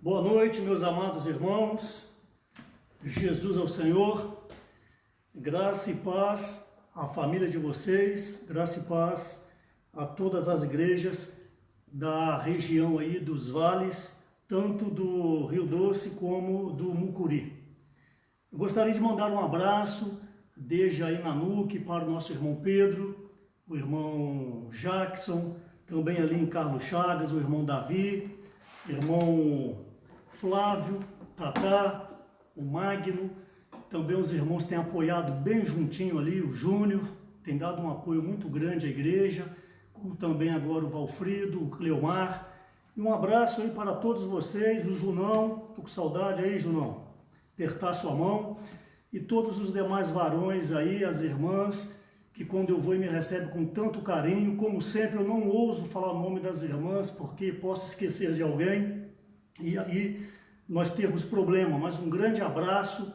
Boa noite, meus amados irmãos. Jesus é o Senhor. Graça e paz à família de vocês. Graça e paz a todas as igrejas da região aí dos vales, tanto do Rio Doce como do Mucuri. Eu gostaria de mandar um abraço desde aí Nanuque para o nosso irmão Pedro, o irmão Jackson, também ali em Carlos Chagas, o irmão Davi, irmão Flávio, Tatá, o Magno. Também os irmãos têm apoiado bem juntinho ali, o Júnior, tem dado um apoio muito grande à igreja, como também agora o Valfrido, o Cleomar. E um abraço aí para todos vocês, o Junão, estou com saudade aí, Junão, apertar sua mão, e todos os demais varões aí, as irmãs, que quando eu vou e me recebem com tanto carinho. Como sempre, eu não ouso falar o nome das irmãs, porque posso esquecer de alguém, e aí nós temos problema. Mas um grande abraço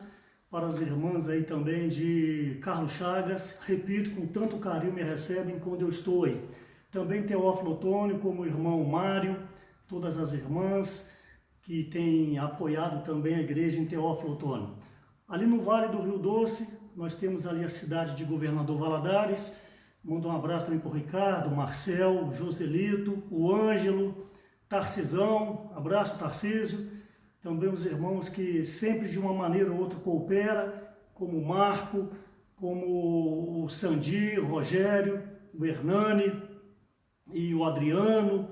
para as irmãs aí também de Carlos Chagas, repito, com tanto carinho me recebem quando eu estou aí. Também Teófilo Otônio, como o irmão Mário, todas as irmãs que têm apoiado também a igreja em Teófilo Otônio. Ali no Vale do Rio Doce, nós temos ali a cidade de Governador Valadares. Mando um abraço também para o Ricardo, o Marcel, o Joselito, o Ângelo, Tarcisão, abraço Tarcísio. Também os irmãos que sempre de uma maneira ou outra cooperam, como o Marco, como o Sandi, o Rogério, o Hernani e o Adriano,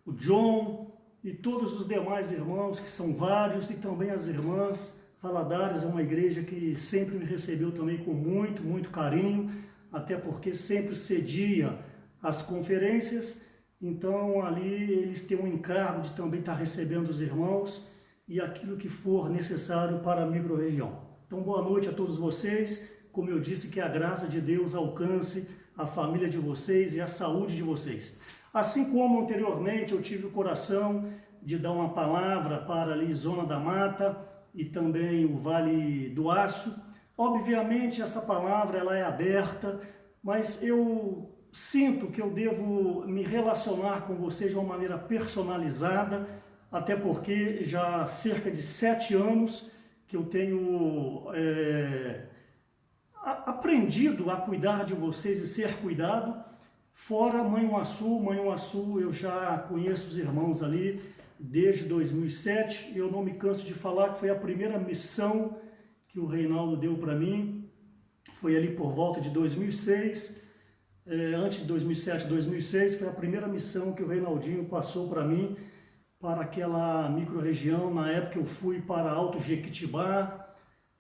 o John e todos os demais irmãos, que são vários, e também as irmãs. Valadares é uma igreja que sempre me recebeu também com muito carinho, até porque sempre cedia as conferências, então ali eles têm um encargo de também estar recebendo os irmãos e aquilo que for necessário para a microrregião. Então boa noite a todos vocês, como eu disse, que a graça de Deus alcance a família de vocês e a saúde de vocês. Assim como anteriormente eu tive o coração de dar uma palavra para ali Zona da Mata, e também o Vale do Aço. Obviamente essa palavra ela é aberta, mas eu sinto que eu devo me relacionar com vocês de uma maneira personalizada, até porque já há cerca de 7 anos que eu tenho aprendido a cuidar de vocês e ser cuidado. Fora Manhuaçu eu já conheço os irmãos ali desde 2007, e eu não me canso de falar que foi a primeira missão que o Reinaldo deu para mim. Foi ali por volta de 2006, antes de 2007, 2006, foi a primeira missão que o Reinaldinho passou para mim, para aquela microrregião. Na época eu fui para Alto Jequitibá,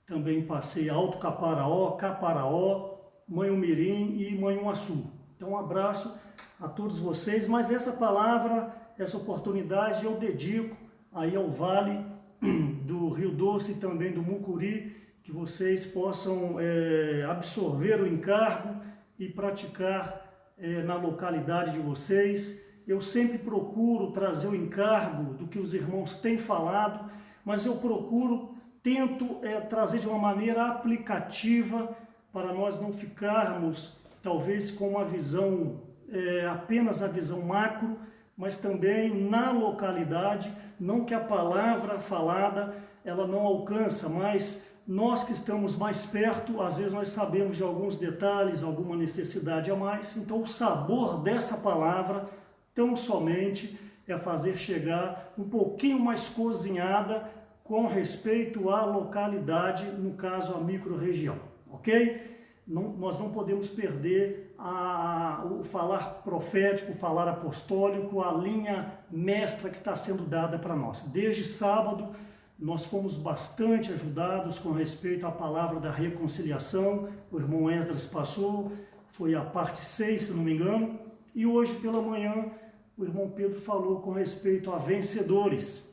também passei Alto Caparaó, Manhumirim e Manhuaçu. Então um abraço a todos vocês, mas essa palavra, essa oportunidade eu dedico aí ao Vale do Rio Doce e também do Mucuri, que vocês possam absorver o encargo e praticar na localidade de vocês. Eu sempre procuro trazer o encargo do que os irmãos têm falado, mas eu tento trazer de uma maneira aplicativa, para nós não ficarmos talvez com uma visão, apenas a visão macro, mas também na localidade. Não que a palavra falada ela não alcança, mas nós que estamos mais perto, às vezes nós sabemos de alguns detalhes, alguma necessidade a mais. Então o sabor dessa palavra tão somente é fazer chegar um pouquinho mais cozinhada com respeito à localidade, no caso a microrregião, ok? Nós não podemos perder o falar profético, o falar apostólico, a linha mestra que está sendo dada para nós. Desde sábado, nós fomos bastante ajudados com respeito à palavra da reconciliação. O irmão Esdras passou, foi a parte 6, se não me engano. E hoje pela manhã, o irmão Pedro falou com respeito a vencedores.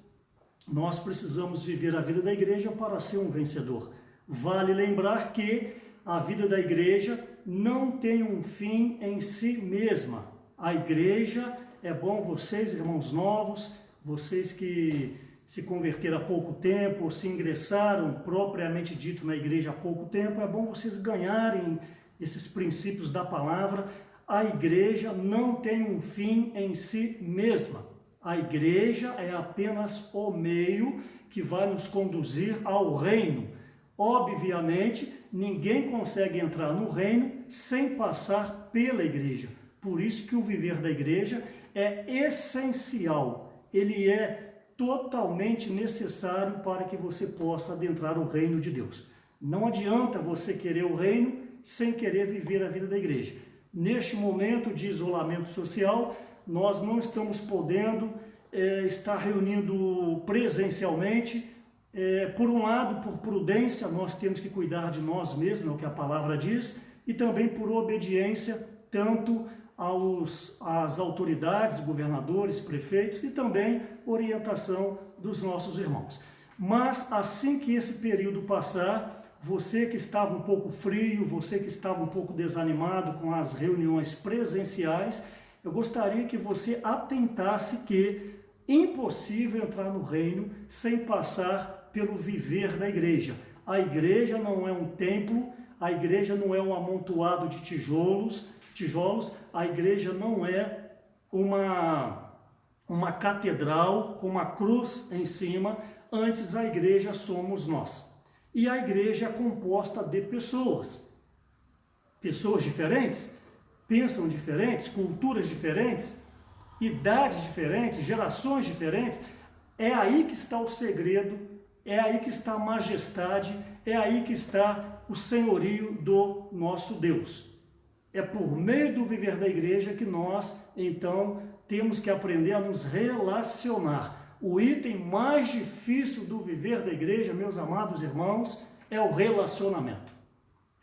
Nós precisamos viver a vida da igreja para ser um vencedor. Vale lembrar que a vida da igreja não tem um fim em si mesma. A igreja, é bom vocês, irmãos novos, vocês que se converteram há pouco tempo, ou se ingressaram propriamente dito na igreja há pouco tempo, é bom vocês ganharem esses princípios da palavra. A igreja não tem um fim em si mesma. A igreja é apenas o meio que vai nos conduzir ao reino. Obviamente, ninguém consegue entrar no reino sem passar pela igreja. Por isso que o viver da igreja é essencial. Ele é totalmente necessário para que você possa adentrar o reino de Deus. Não adianta você querer o reino sem querer viver a vida da igreja. Neste momento de isolamento social, nós não estamos podendo estar reunindo presencialmente. Por um lado, por prudência, nós temos que cuidar de nós mesmos, é o que a palavra diz, e também por obediência, tanto às autoridades, governadores, prefeitos, e também orientação dos nossos irmãos. Mas assim que esse período passar, você que estava um pouco frio, você que estava um pouco desanimado com as reuniões presenciais, eu gostaria que você atentasse que é impossível entrar no reino sem passar pelo viver da igreja. A igreja não é um templo, a igreja não é um amontoado de tijolos, a igreja não é uma catedral com uma cruz em cima, antes a igreja somos nós. E a igreja é composta de pessoas diferentes, pensam diferentes, culturas diferentes, idades diferentes, gerações diferentes. É aí que está o segredo, é aí que está a majestade, é aí que está o senhorio do nosso Deus. É por meio do viver da igreja que nós, então, temos que aprender a nos relacionar. O item mais difícil do viver da igreja, meus amados irmãos, é o relacionamento.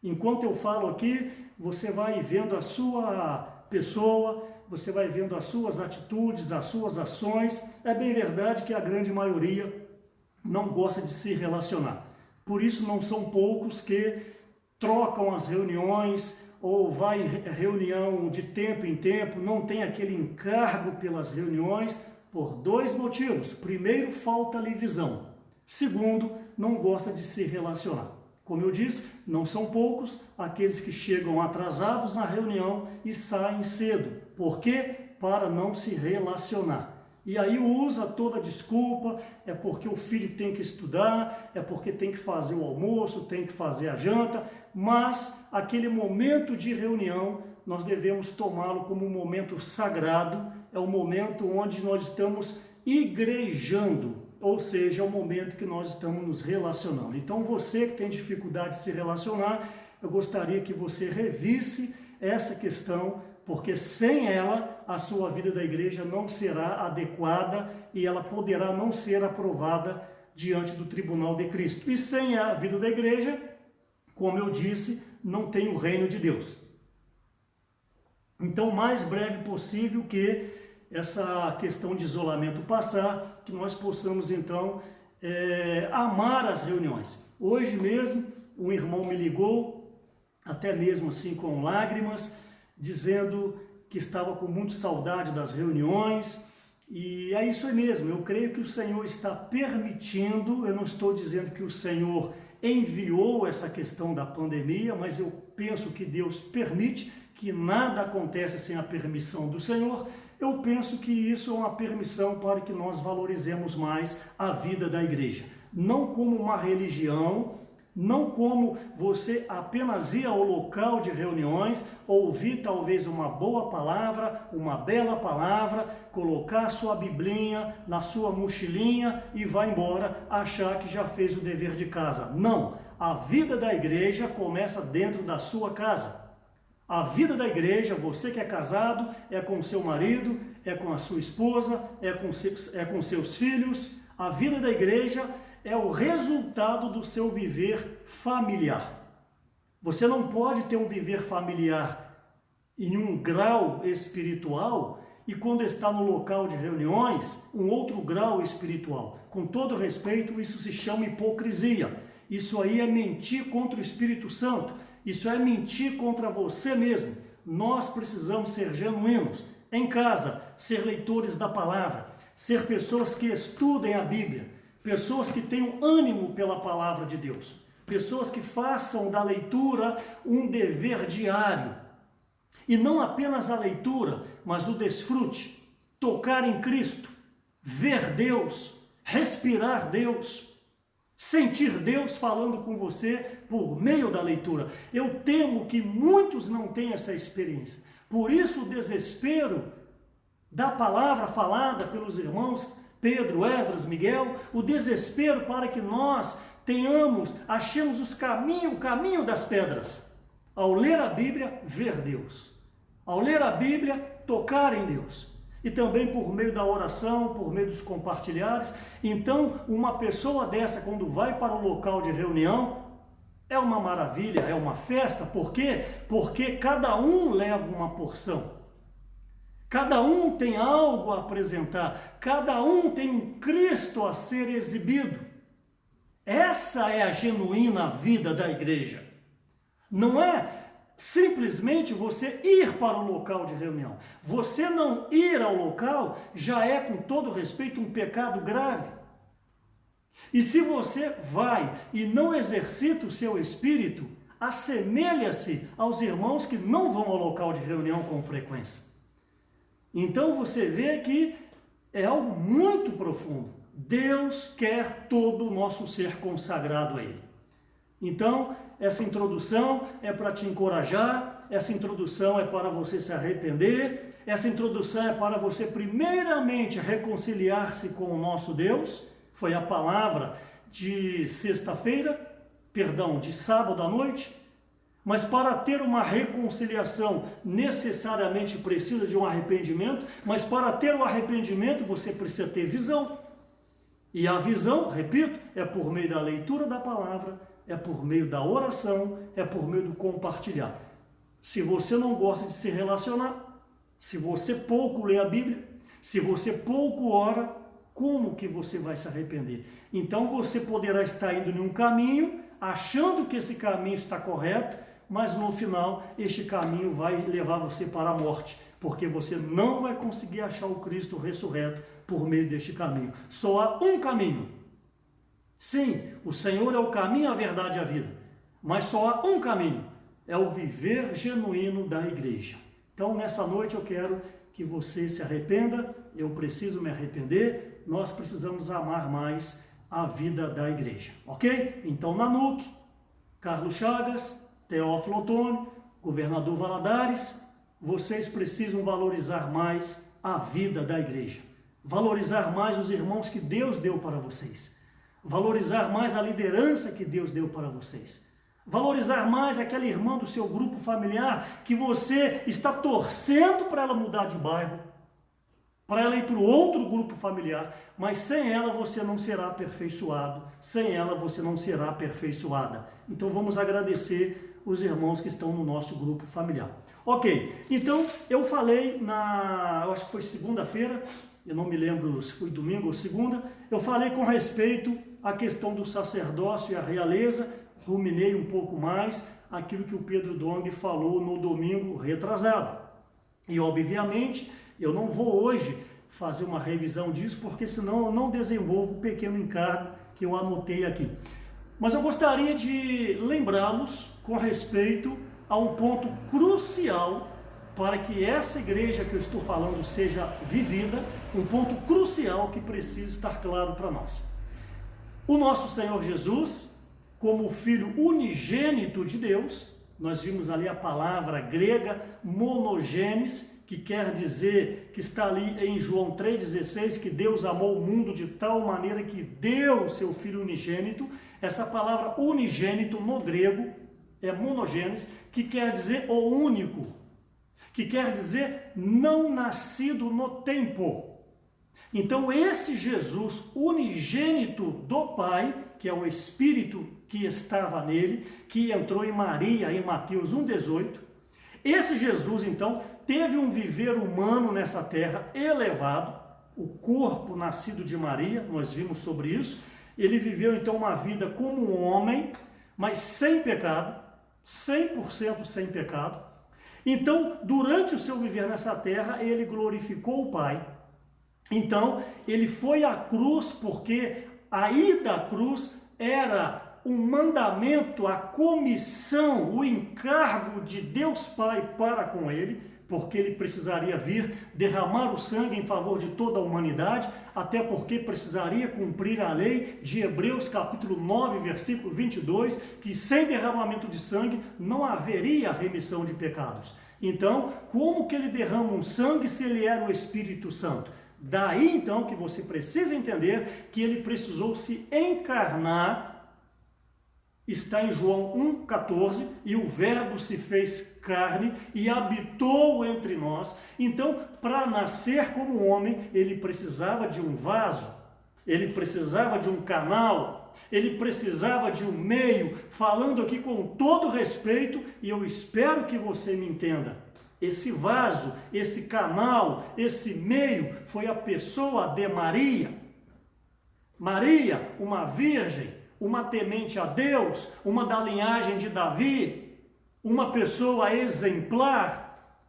Enquanto eu falo aqui, você vai vendo a sua pessoa, você vai vendo as suas atitudes, as suas ações. É bem verdade que a grande maioria não gosta de se relacionar. Por isso não são poucos que trocam as reuniões ou vai em reunião de tempo em tempo, não tem aquele encargo pelas reuniões, por dois motivos. Primeiro, falta-lhe visão. Segundo, não gosta de se relacionar. Como eu disse, não são poucos aqueles que chegam atrasados na reunião e saem cedo. Por quê? Para não se relacionar. E aí usa toda a desculpa, é porque o filho tem que estudar, é porque tem que fazer o almoço, tem que fazer a janta, mas aquele momento de reunião nós devemos tomá-lo como um momento sagrado, é o momento onde nós estamos igrejando, ou seja, é o momento que nós estamos nos relacionando. Então você que tem dificuldade de se relacionar, eu gostaria que você revisse essa questão, porque sem ela a sua vida da igreja não será adequada e ela poderá não ser aprovada diante do tribunal de Cristo. E sem a vida da igreja, como eu disse, não tem o reino de Deus. Então, o mais breve possível que essa questão de isolamento passar, que nós possamos então amar as reuniões. Hoje mesmo, um irmão me ligou, até mesmo assim com lágrimas, dizendo que estava com muita saudade das reuniões, e é isso aí mesmo. Eu creio que o Senhor está permitindo, eu não estou dizendo que o Senhor enviou essa questão da pandemia, mas eu penso que Deus permite, que nada acontece sem a permissão do Senhor. Eu penso que isso é uma permissão para que nós valorizemos mais a vida da igreja. Não como uma religião, não como você apenas ir ao local de reuniões, ouvir talvez uma boa palavra, uma bela palavra, colocar sua biblinha na sua mochilinha e vai embora achar que já fez o dever de casa. Não, a vida da igreja começa dentro da sua casa. A vida da igreja, você que é casado, é com seu marido, é com a sua esposa, é com seus filhos. A vida da igreja é o resultado do seu viver familiar. Você não pode ter um viver familiar em um grau espiritual e quando está no local de reuniões, um outro grau espiritual. Com todo respeito, isso se chama hipocrisia. Isso aí é mentir contra o Espírito Santo. Isso é mentir contra você mesmo. Nós precisamos ser genuínos em casa, ser leitores da palavra, ser pessoas que estudem a Bíblia, pessoas que tenham ânimo pela palavra de Deus, pessoas que façam da leitura um dever diário. E não apenas a leitura, mas o desfrute, tocar em Cristo, ver Deus, respirar Deus, sentir Deus falando com você por meio da leitura. Eu temo que muitos não tenham essa experiência. Por isso o desespero da palavra falada pelos irmãos Pedro, Esdras, Miguel, o desespero para que nós achemos o caminho das pedras. Ao ler a Bíblia, ver Deus. Ao ler a Bíblia, tocar em Deus. E também por meio da oração, por meio dos compartilhares. Então, uma pessoa dessa, quando vai para o local de reunião, é uma maravilha, é uma festa. Por quê? Porque cada um leva uma porção. Cada um tem algo a apresentar. Cada um tem um Cristo a ser exibido. Essa é a genuína vida da igreja. Não é simplesmente você ir para o local de reunião. Você não ir ao local já é, com todo respeito, um pecado grave. E se você vai e não exercita o seu espírito, assemelha-se aos irmãos que não vão ao local de reunião com frequência. Então você vê que é algo muito profundo. Deus quer todo o nosso ser consagrado a Ele. Então, essa introdução é para te encorajar, essa introdução é para você se arrepender, essa introdução é para você primeiramente reconciliar-se com o nosso Deus. Foi a palavra de de sábado à noite. Mas para ter uma reconciliação necessariamente precisa de um arrependimento, mas para ter o arrependimento você precisa ter visão. E a visão, repito, é por meio da leitura da palavra, é por meio da oração, é por meio do compartilhar. Se você não gosta de se relacionar, se você pouco lê a Bíblia, se você pouco ora, como que você vai se arrepender? Então você poderá estar indo em um caminho, achando que esse caminho está correto, mas no final este caminho vai levar você para a morte, porque você não vai conseguir achar o Cristo ressurreto por meio deste caminho. Só há um caminho. Sim, o Senhor é o caminho, a verdade e a vida, mas só há um caminho, é o viver genuíno da igreja. Então nessa noite eu quero que você se arrependa, eu preciso me arrepender, nós precisamos amar mais a vida da igreja, ok? Então Nanuque, Carlos Chagas, Teófilo Otônio, governador Valadares, vocês precisam valorizar mais a vida da igreja, valorizar mais os irmãos que Deus deu para vocês, valorizar mais a liderança que Deus deu para vocês, valorizar mais aquela irmã do seu grupo familiar que você está torcendo para ela mudar de bairro, para ela ir para o outro grupo familiar, mas sem ela você não será aperfeiçoado, sem ela você não será aperfeiçoada. Então vamos agradecer os irmãos que estão no nosso grupo familiar. Ok, então eu falei eu acho que foi segunda-feira, eu não me lembro se foi domingo ou segunda, eu falei com respeito à questão do sacerdócio e a realeza, ruminei um pouco mais aquilo que o Pedro Dong falou no domingo retrasado. E obviamente eu não vou hoje fazer uma revisão disso, porque senão eu não desenvolvo o pequeno encargo que eu anotei aqui. Mas eu gostaria de lembrá-los com respeito a um ponto crucial para que essa igreja que eu estou falando seja vivida, um ponto crucial que precisa estar claro para nós. O nosso Senhor Jesus, como Filho unigênito de Deus, nós vimos ali a palavra grega monogenes, que quer dizer, que está ali em João 3,16, que Deus amou o mundo de tal maneira que deu o seu Filho unigênito. Essa palavra unigênito no grego é monogenes, que quer dizer o único, que quer dizer não nascido no tempo. Então esse Jesus unigênito do Pai, que é o Espírito que estava nele, que entrou em Maria em Mateus 1,18, esse Jesus então teve um viver humano nessa terra elevado, o corpo nascido de Maria, nós vimos sobre isso. Ele viveu então uma vida como um homem, mas sem pecado, 100% sem pecado. Então, durante o seu viver nessa terra, ele glorificou o Pai. Então, ele foi à cruz porque a ida à cruz era um mandamento, a comissão, o encargo de Deus Pai para com ele, porque ele precisaria vir derramar o sangue em favor de toda a humanidade, até porque precisaria cumprir a lei de Hebreus capítulo 9, versículo 22, que sem derramamento de sangue não haveria remissão de pecados. Então, como que ele derrama um sangue se ele era o Espírito Santo? Daí então que você precisa entender que ele precisou se encarnar. Está em João 1,14, e o verbo se fez carne e habitou entre nós. Então, para nascer como homem, ele precisava de um vaso, ele precisava de um canal, ele precisava de um meio, falando aqui com todo respeito, e eu espero que você me entenda. Esse vaso, esse canal, esse meio, foi a pessoa de Maria. Maria, uma virgem, uma temente a Deus, uma da linhagem de Davi, uma pessoa exemplar,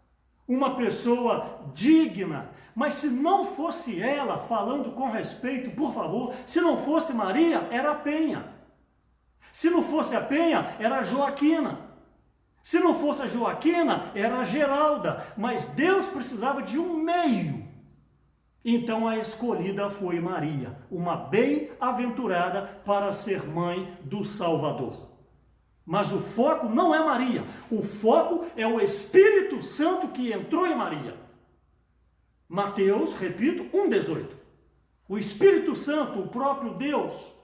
uma pessoa digna. Mas se não fosse ela, falando com respeito, por favor, se não fosse Maria, era a Penha. Se não fosse a Penha, era a Joaquina. Se não fosse a Joaquina, era a Geralda. Mas Deus precisava de um meio. Então a escolhida foi Maria, uma bem-aventurada para ser mãe do Salvador. Mas o foco não é Maria, o foco é o Espírito Santo que entrou em Maria. Mateus, repito, 1,18. O Espírito Santo, o próprio Deus,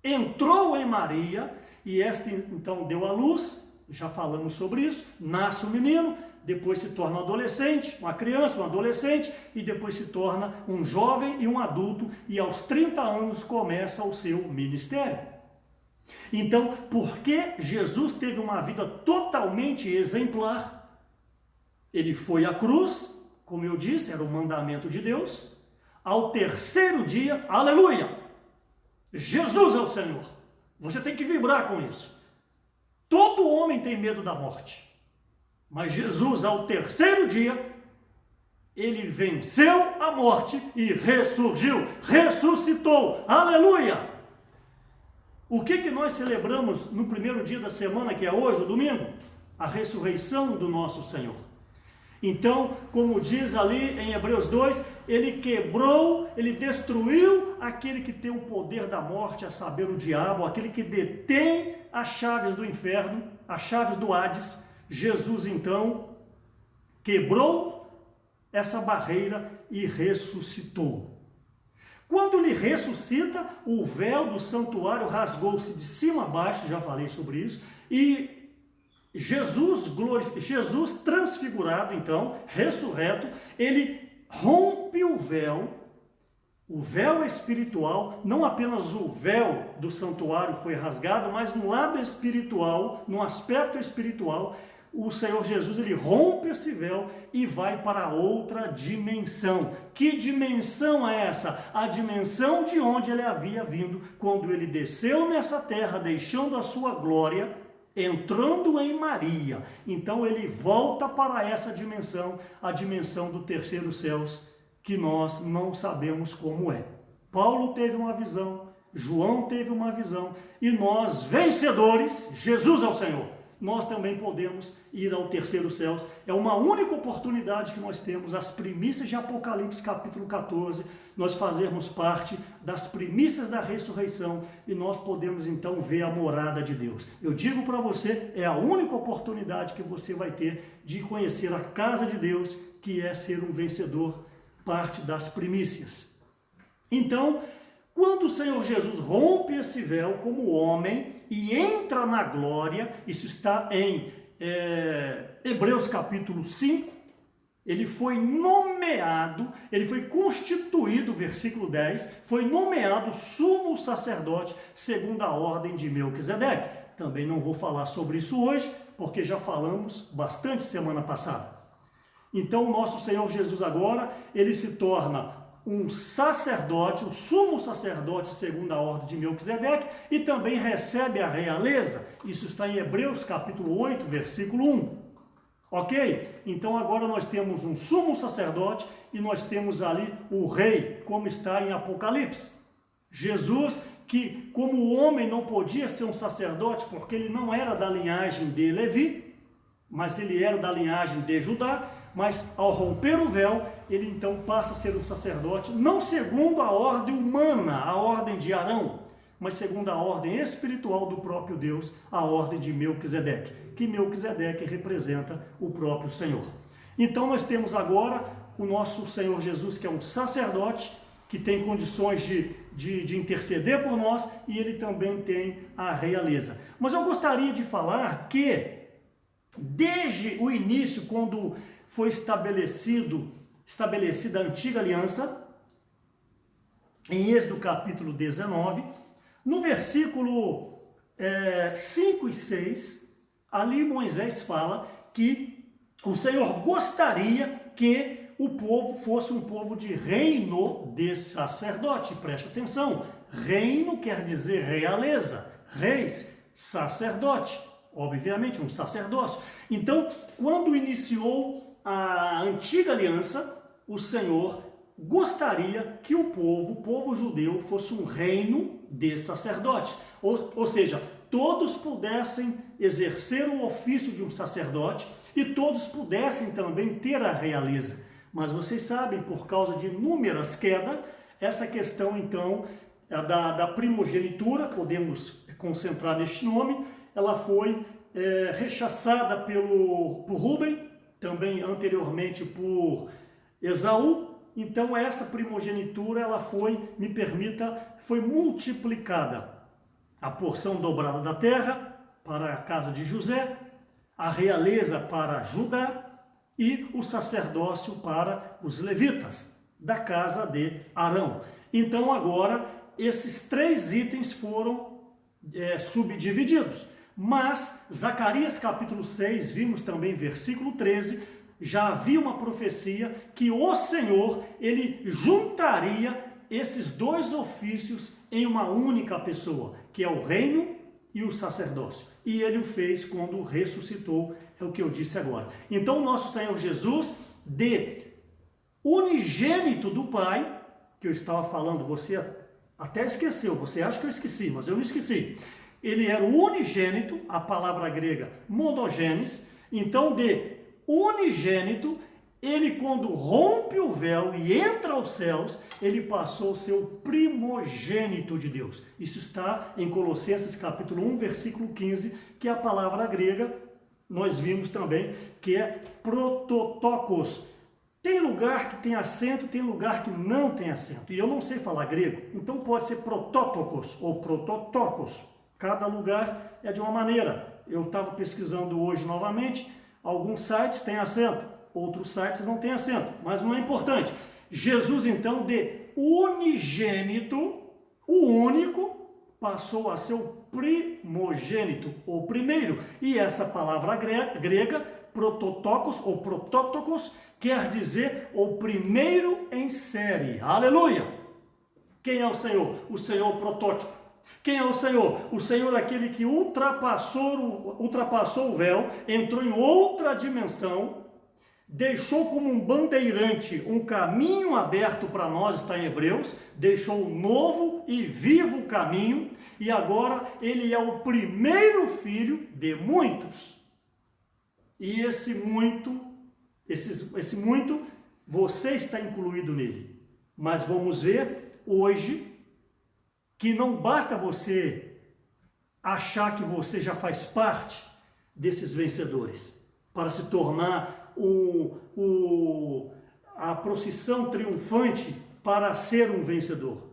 entrou em Maria e esta então deu à luz, já falamos sobre isso, nasce o menino, depois se torna um adolescente, uma criança, um adolescente, e depois se torna um jovem e um adulto, e aos 30 anos começa o seu ministério. Então, porque Jesus teve uma vida totalmente exemplar? Ele foi à cruz, como eu disse, era o mandamento de Deus. Ao terceiro dia, aleluia! Jesus é o Senhor. Você tem que vibrar com isso. Todo homem tem medo da morte. Mas Jesus, ao terceiro dia, ele venceu a morte e ressurgiu, ressuscitou. Aleluia! O que nós celebramos no primeiro dia da semana, que é hoje, o domingo? A ressurreição do nosso Senhor. Então, como diz ali em Hebreus 2, ele quebrou, ele destruiu aquele que tem o poder da morte, a saber, o diabo, aquele que detém as chaves do inferno, as chaves do Hades. Jesus, então, quebrou essa barreira e ressuscitou. Quando ele ressuscita, o véu do santuário rasgou-se de cima a baixo, já falei sobre isso, e Jesus transfigurado, então, ressurreto, ele rompe o véu espiritual, não apenas o véu do santuário foi rasgado, mas no lado espiritual, no aspecto espiritual, o Senhor Jesus, ele rompe esse véu e vai para outra dimensão. Que dimensão é essa? A dimensão de onde ele havia vindo quando ele desceu nessa terra, deixando a sua glória, entrando em Maria. Então ele volta para essa dimensão, a dimensão do terceiro céus, que nós não sabemos como é. Paulo teve uma visão, João teve uma visão, e nós, vencedores, Jesus é o Senhor, nós também podemos ir ao terceiro céu. É uma única oportunidade que nós temos, as primícias de Apocalipse capítulo 14, nós fazermos parte das primícias da ressurreição e nós podemos então ver a morada de Deus. Eu digo para você, é a única oportunidade que você vai ter de conhecer a casa de Deus, que é ser um vencedor, parte das primícias. Então, quando o Senhor Jesus rompe esse véu como homem e entra na glória, isso está em Hebreus capítulo 5, ele foi nomeado, ele foi constituído, versículo 10, foi nomeado sumo sacerdote segundo a ordem de Melquisedeque. Também não vou falar sobre isso hoje, porque já falamos bastante semana passada. Então o nosso Senhor Jesus agora, ele se torna um sacerdote, o sumo sacerdote segundo a ordem de Melquisedeque, e também recebe a realeza. Isso está em Hebreus capítulo 8, versículo 1. Ok? Então agora nós temos um sumo sacerdote e nós temos ali o rei, como está em Apocalipse. Jesus, que como o homem não podia ser um sacerdote, porque ele não era da linhagem de Levi, mas ele era da linhagem de Judá, mas ao romper o véu, ele então passa a ser um sacerdote, não segundo a ordem humana, a ordem de Arão, mas segundo a ordem espiritual do próprio Deus, a ordem de Melquisedeque, que Melquisedeque representa o próprio Senhor. Então nós temos agora o nosso Senhor Jesus, que é um sacerdote, que tem condições de interceder por nós, e ele também tem a realeza. Mas eu gostaria de falar que, desde o início, quando foi estabelecida a antiga aliança, em Êxodo capítulo 19, no versículo 5 e 6, ali Moisés fala que o Senhor gostaria que o povo fosse um povo de reino de sacerdote. Preste atenção, reino quer dizer realeza, reis, sacerdote, obviamente um sacerdócio. Então, quando iniciou a antiga aliança, o Senhor gostaria que o povo judeu, fosse um reino de sacerdotes, ou seja, todos pudessem exercer o ofício de um sacerdote e todos pudessem também ter a realeza. Mas vocês sabem, por causa de inúmeras quedas, essa questão então da primogenitura, podemos concentrar neste nome, ela foi rechaçada por Rúben, também anteriormente por Esaú. Então essa primogenitura ela foi multiplicada. A porção dobrada da terra para a casa de José, a realeza para Judá e o sacerdócio para os levitas, da casa de Arão. Então agora esses três itens foram subdivididos. Mas Zacarias capítulo 6, vimos também versículo 13, já havia uma profecia que o Senhor, ele juntaria esses dois ofícios em uma única pessoa, que é o reino e o sacerdócio. E ele o fez quando ressuscitou, é o que eu disse agora. Então, nosso Senhor Jesus, de unigênito do Pai, que eu estava falando, você até esqueceu, você acha que eu esqueci, mas eu não esqueci. Ele era o unigênito, a palavra grega monogenes. Então, de unigênito, ele quando rompe o véu e entra aos céus, ele passou a ser o primogênito de Deus. Isso está em Colossenses capítulo 1, versículo 15, que é a palavra grega, nós vimos também, que é prototokos. Tem lugar que tem acento, tem lugar que não tem acento. E eu não sei falar grego, então pode ser prototokos ou prototokos. Cada lugar é de uma maneira. Eu estava pesquisando hoje novamente, alguns sites têm acento, outros sites não têm acento, mas não é importante. Jesus, então, de unigênito, o único, passou a ser o primogênito, o primeiro. E essa palavra grega, prototokos ou protótokos, quer dizer o primeiro em série. Aleluia! Quem é o Senhor? O Senhor protótipo. Quem é o Senhor? O Senhor é aquele que ultrapassou o véu, entrou em outra dimensão, deixou como um bandeirante um caminho aberto para nós, está em Hebreus, deixou um novo e vivo caminho, e agora ele é o primeiro filho de muitos. E esse muito, você está incluído nele. Mas vamos ver hoje que não basta você achar que você já faz parte desses vencedores, para se tornar a procissão triunfante para ser um vencedor.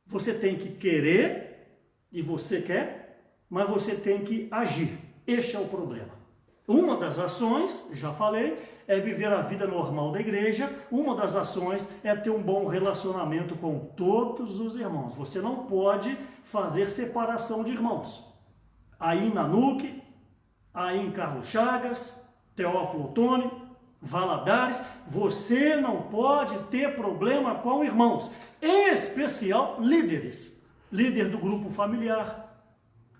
Você tem que querer, e você quer, mas você tem que agir. Este é o problema. Uma das ações, já falei, é viver a vida normal da igreja. Uma das ações é ter um bom relacionamento com todos os irmãos. Você não pode fazer separação de irmãos. Aí em Nanuque, aí em Carlos Chagas, Teófilo Otoni, Valadares, você não pode ter problema com irmãos, em especial líderes. Líder do grupo familiar,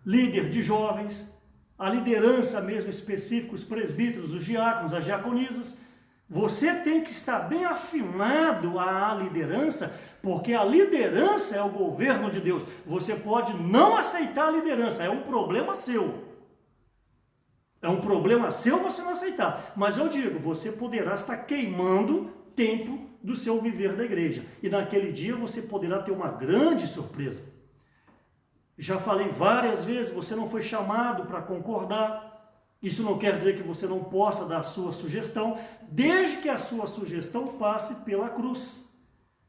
líder de jovens, a liderança mesmo específica, os presbíteros, os diáconos, as diaconisas. Você tem que estar bem afinado à liderança, porque a liderança é o governo de Deus. Você pode não aceitar a liderança, é um problema seu. É um problema seu você não aceitar. Mas eu digo, você poderá estar queimando tempo do seu viver da igreja. E naquele dia você poderá ter uma grande surpresa. Já falei várias vezes, você não foi chamado para concordar. Isso não quer dizer que você não possa dar a sua sugestão, desde que a sua sugestão passe pela cruz.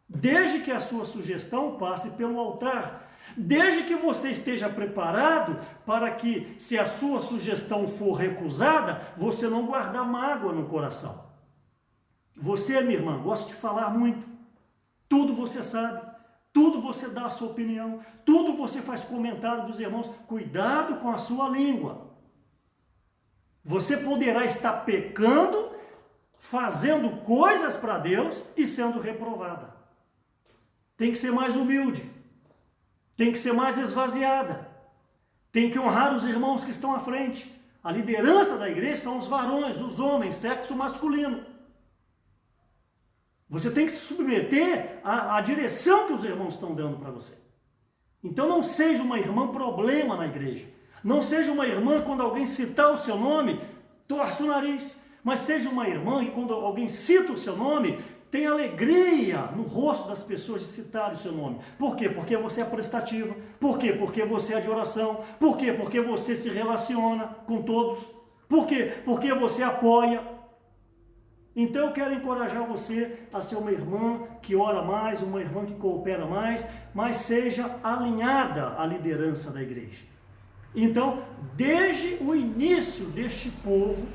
Desde que a sua sugestão passe pelo altar. Desde que você esteja preparado para que, se a sua sugestão for recusada, você não guardar mágoa no coração. Você, minha irmã, gosta de falar muito. Tudo você sabe. Tudo você dá a sua opinião. Tudo você faz comentário dos irmãos. Cuidado com a sua língua. Você poderá estar pecando, fazendo coisas para Deus e sendo reprovada. Tem que ser mais humilde. Tem que ser mais esvaziada. Tem que honrar os irmãos que estão à frente. A liderança da igreja são os varões, os homens, sexo masculino. Você tem que se submeter à direção que os irmãos estão dando para você. Então não seja uma irmã problema na igreja. Não seja uma irmã, quando alguém citar o seu nome, torce o nariz. Mas seja uma irmã e quando alguém cita o seu nome, tem alegria no rosto das pessoas de citar o seu nome. Por quê? Porque você é prestativa. Por quê? Porque você é de oração. Por quê? Porque você se relaciona com todos. Por quê? Porque você apoia. Então eu quero encorajar você a ser uma irmã que ora mais, uma irmã que coopera mais, mas seja alinhada à liderança da igreja. Então, desde o início deste povo,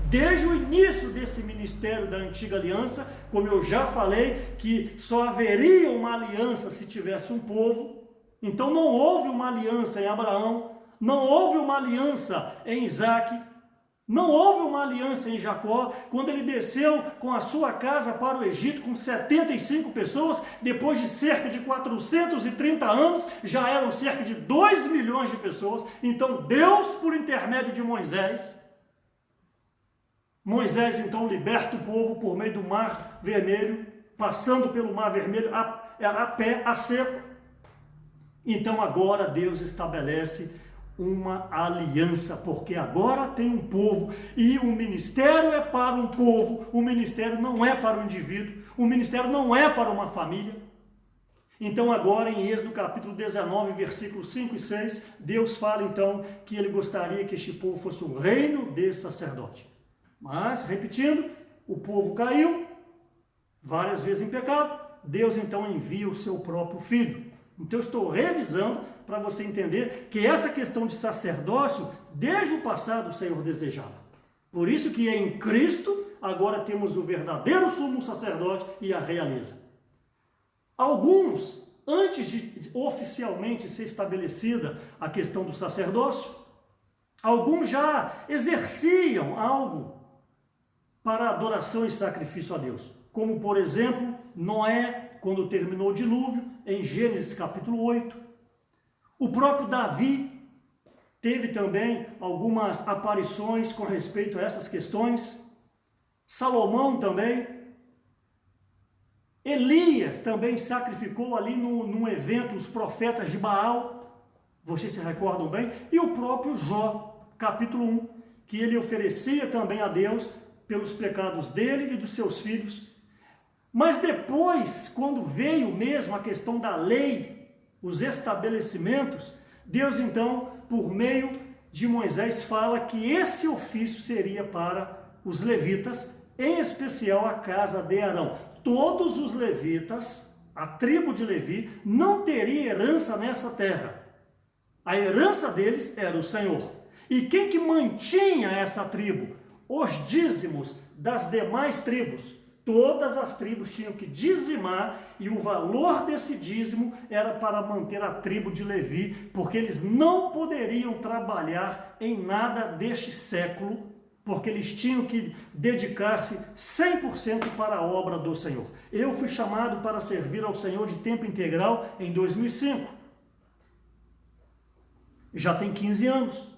desde o início desse ministério da antiga aliança, como eu já falei, que só haveria uma aliança se tivesse um povo. Então não houve uma aliança em Abraão, não houve uma aliança em Isaac, não houve uma aliança em Jacó, quando ele desceu com a sua casa para o Egito com 75 pessoas, depois de cerca de 430 anos, já eram cerca de 2 milhões de pessoas. Então Deus, por intermédio de Moisés então liberta o povo por meio do Mar Vermelho, passando pelo Mar Vermelho a pé, a seco. Então agora Deus estabelece uma aliança, porque agora tem um povo, e o ministério é para um povo, o ministério não é para um indivíduo, o ministério não é para uma família. Então agora em Êxodo capítulo 19, versículos 5 e 6, Deus fala então que ele gostaria que este povo fosse um reino de sacerdote. Mas, repetindo, o povo caiu, várias vezes em pecado, Deus então envia o seu próprio filho. Então eu estou revisando para você entender que essa questão de sacerdócio, desde o passado o Senhor desejava. Por isso que em Cristo, agora temos o verdadeiro sumo sacerdote e a realeza. Alguns, antes de oficialmente ser estabelecida a questão do sacerdócio, alguns já exerciam algo para adoração e sacrifício a Deus. Como, por exemplo, Noé, quando terminou o dilúvio, em Gênesis capítulo 8. O próprio Davi teve também algumas aparições com respeito a essas questões. Salomão também. Elias também sacrificou ali num evento os profetas de Baal. Vocês se recordam bem? E o próprio Jó, capítulo 1, que ele oferecia também a Deus pelos pecados dele e dos seus filhos. Mas depois, quando veio mesmo a questão da lei, os estabelecimentos, Deus então, por meio de Moisés, fala que esse ofício seria para os levitas, em especial a casa de Arão. Todos os levitas, a tribo de Levi, não teria herança nessa terra. A herança deles era o Senhor. E quem que mantinha essa tribo? Os dízimos das demais tribos. Todas as tribos tinham que dizimar, e o valor desse dízimo era para manter a tribo de Levi, porque eles não poderiam trabalhar em nada deste século, porque eles tinham que dedicar-se 100% para a obra do Senhor. Eu fui chamado para servir ao Senhor de tempo integral em 2005. Já tem 15 anos.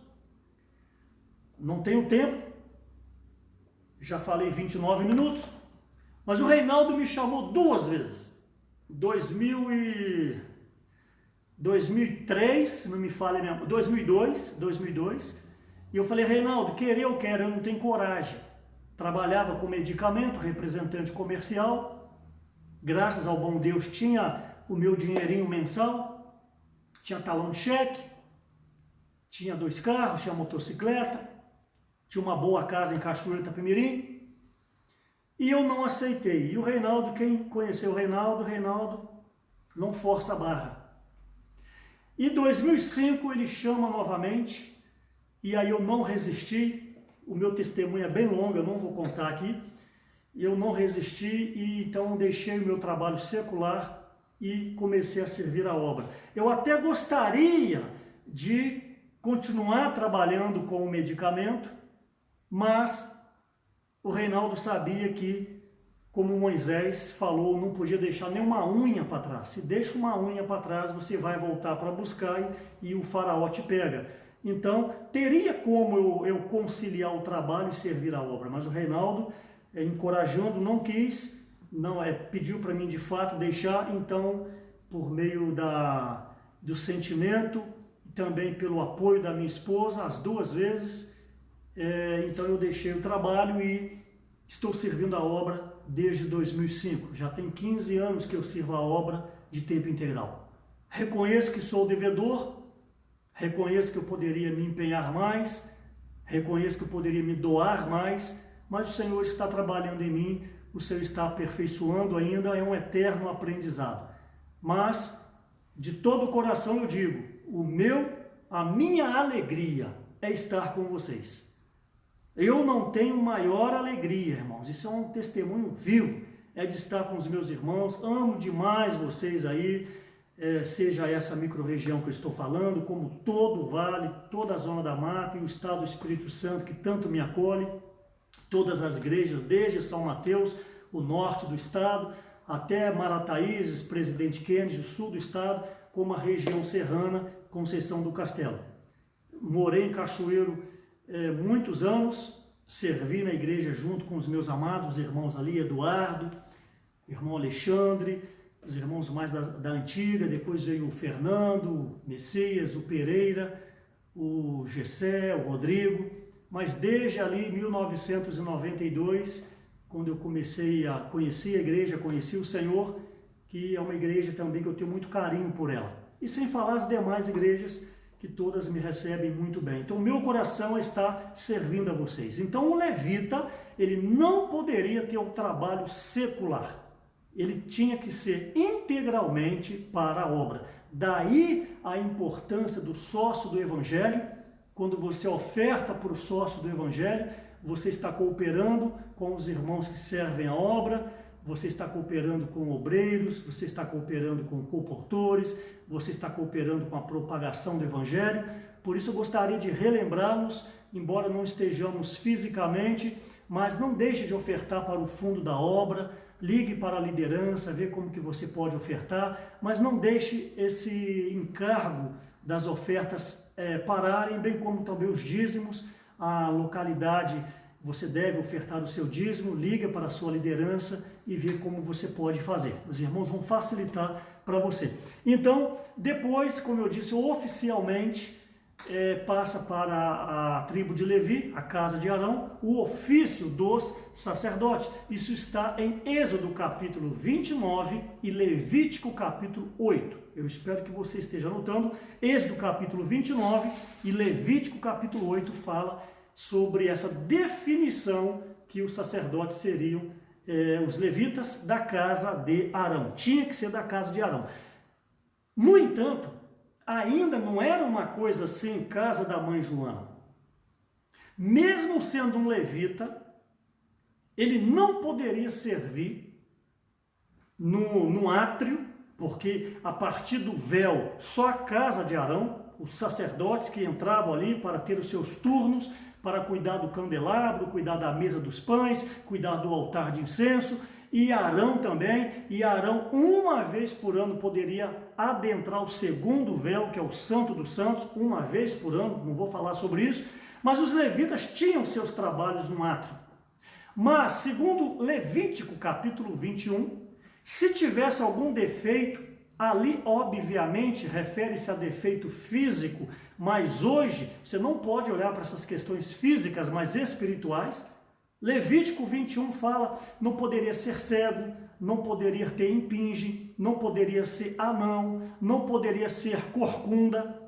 Não tenho tempo. Já falei 29 minutos. Mas o Reinaldo me chamou 2 vezes. 2003, se não me falha, 2002, E eu falei, Reinaldo, querer eu quero, eu não tenho coragem. Trabalhava com medicamento, representante comercial. Graças ao bom Deus tinha o meu dinheirinho mensal, tinha talão de cheque, tinha 2 carros, tinha motocicleta, tinha uma boa casa em Cachoeiro Itapemirim. E eu não aceitei. E o Reinaldo, quem conheceu o Reinaldo não força a barra. E em 2005 ele chama novamente, e aí eu não resisti. O meu testemunho é bem longo, eu não vou contar aqui. Eu não resisti e então deixei o meu trabalho secular e comecei a servir a obra. Eu até gostaria de continuar trabalhando com o medicamento, mas o Reinaldo sabia que, como Moisés falou, não podia deixar nenhuma unha para trás. Se deixa uma unha para trás, você vai voltar para buscar e o faraó te pega. Então, teria como eu conciliar o trabalho e servir a obra, mas o Reinaldo, encorajando, não quis, pediu para mim de fato deixar. Então, por meio do sentimento e também pelo apoio da minha esposa, as 2 vezes, então eu deixei o trabalho e estou servindo a obra desde 2005. Já tem 15 anos que eu sirvo a obra de tempo integral. Reconheço que sou devedor, reconheço que eu poderia me empenhar mais, reconheço que eu poderia me doar mais, mas o Senhor está trabalhando em mim, o Senhor está aperfeiçoando ainda, é um eterno aprendizado. Mas, de todo o coração eu digo, a minha alegria é estar com vocês. Eu não tenho maior alegria, irmãos, isso é um testemunho vivo, é de estar com os meus irmãos. Amo demais vocês aí, seja essa micro-região que eu estou falando, como todo o Vale, toda a Zona da Mata e o Estado do Espírito Santo, que tanto me acolhe, todas as igrejas, desde São Mateus, o norte do estado, até Marataízes, Presidente Kennedy, o sul do estado, como a região serrana, Conceição do Castelo. Morei em Cachoeiro muitos anos, servi na igreja junto com os meus amados irmãos ali, Eduardo, irmão Alexandre, os irmãos mais da antiga, depois veio o Fernando, o Messias, o Pereira, o Gessé, o Rodrigo, mas desde ali, 1992, quando eu comecei a conhecer a igreja, conheci o Senhor, que é uma igreja também que eu tenho muito carinho por ela. E sem falar as demais igrejas, que todas me recebem muito bem. Então, meu coração está servindo a vocês. Então, o levita, ele não poderia ter um trabalho secular. Ele tinha que ser integralmente para a obra. Daí a importância do sócio do Evangelho. Quando você oferta para o sócio do Evangelho, você está cooperando com os irmãos que servem a obra, você está cooperando com obreiros, você está cooperando com colportores, você está cooperando com a propagação do Evangelho. Por isso eu gostaria de relembrá-los, embora não estejamos fisicamente, mas não deixe de ofertar para o fundo da obra, ligue para a liderança, vê como que você pode ofertar, mas não deixe esse encargo das ofertas pararem, bem como também os dízimos. A localidade, você deve ofertar o seu dízimo, liga para a sua liderança e vê como você pode fazer. Os irmãos vão facilitar para você. Então, depois, como eu disse, oficialmente passa para a tribo de Levi, a casa de Arão, o ofício dos sacerdotes. Isso está em Êxodo capítulo 29 e Levítico capítulo 8. Eu espero que você esteja anotando. Êxodo capítulo 29 e Levítico capítulo 8 fala sobre essa definição que os sacerdotes seriam os levitas da casa de Arão. Tinha que ser da casa de Arão. No entanto, ainda não era uma coisa assim, casa da mãe Joana. Mesmo sendo um levita, ele não poderia servir no átrio, porque a partir do véu, só a casa de Arão, os sacerdotes que entravam ali para ter os seus turnos, para cuidar do candelabro, cuidar da mesa dos pães, cuidar do altar de incenso, e Arão também, e Arão uma vez por ano poderia adentrar o segundo véu, que é o Santo dos Santos, uma vez por ano, não vou falar sobre isso, mas os levitas tinham seus trabalhos no átrio. Mas, segundo Levítico capítulo 21, se tivesse algum defeito Ali, obviamente, refere-se a defeito físico, mas hoje você não pode olhar para essas questões físicas, mas espirituais. Levítico 21 fala, não poderia ser cego, não poderia ter impinge, não poderia ser anão, não poderia ser corcunda.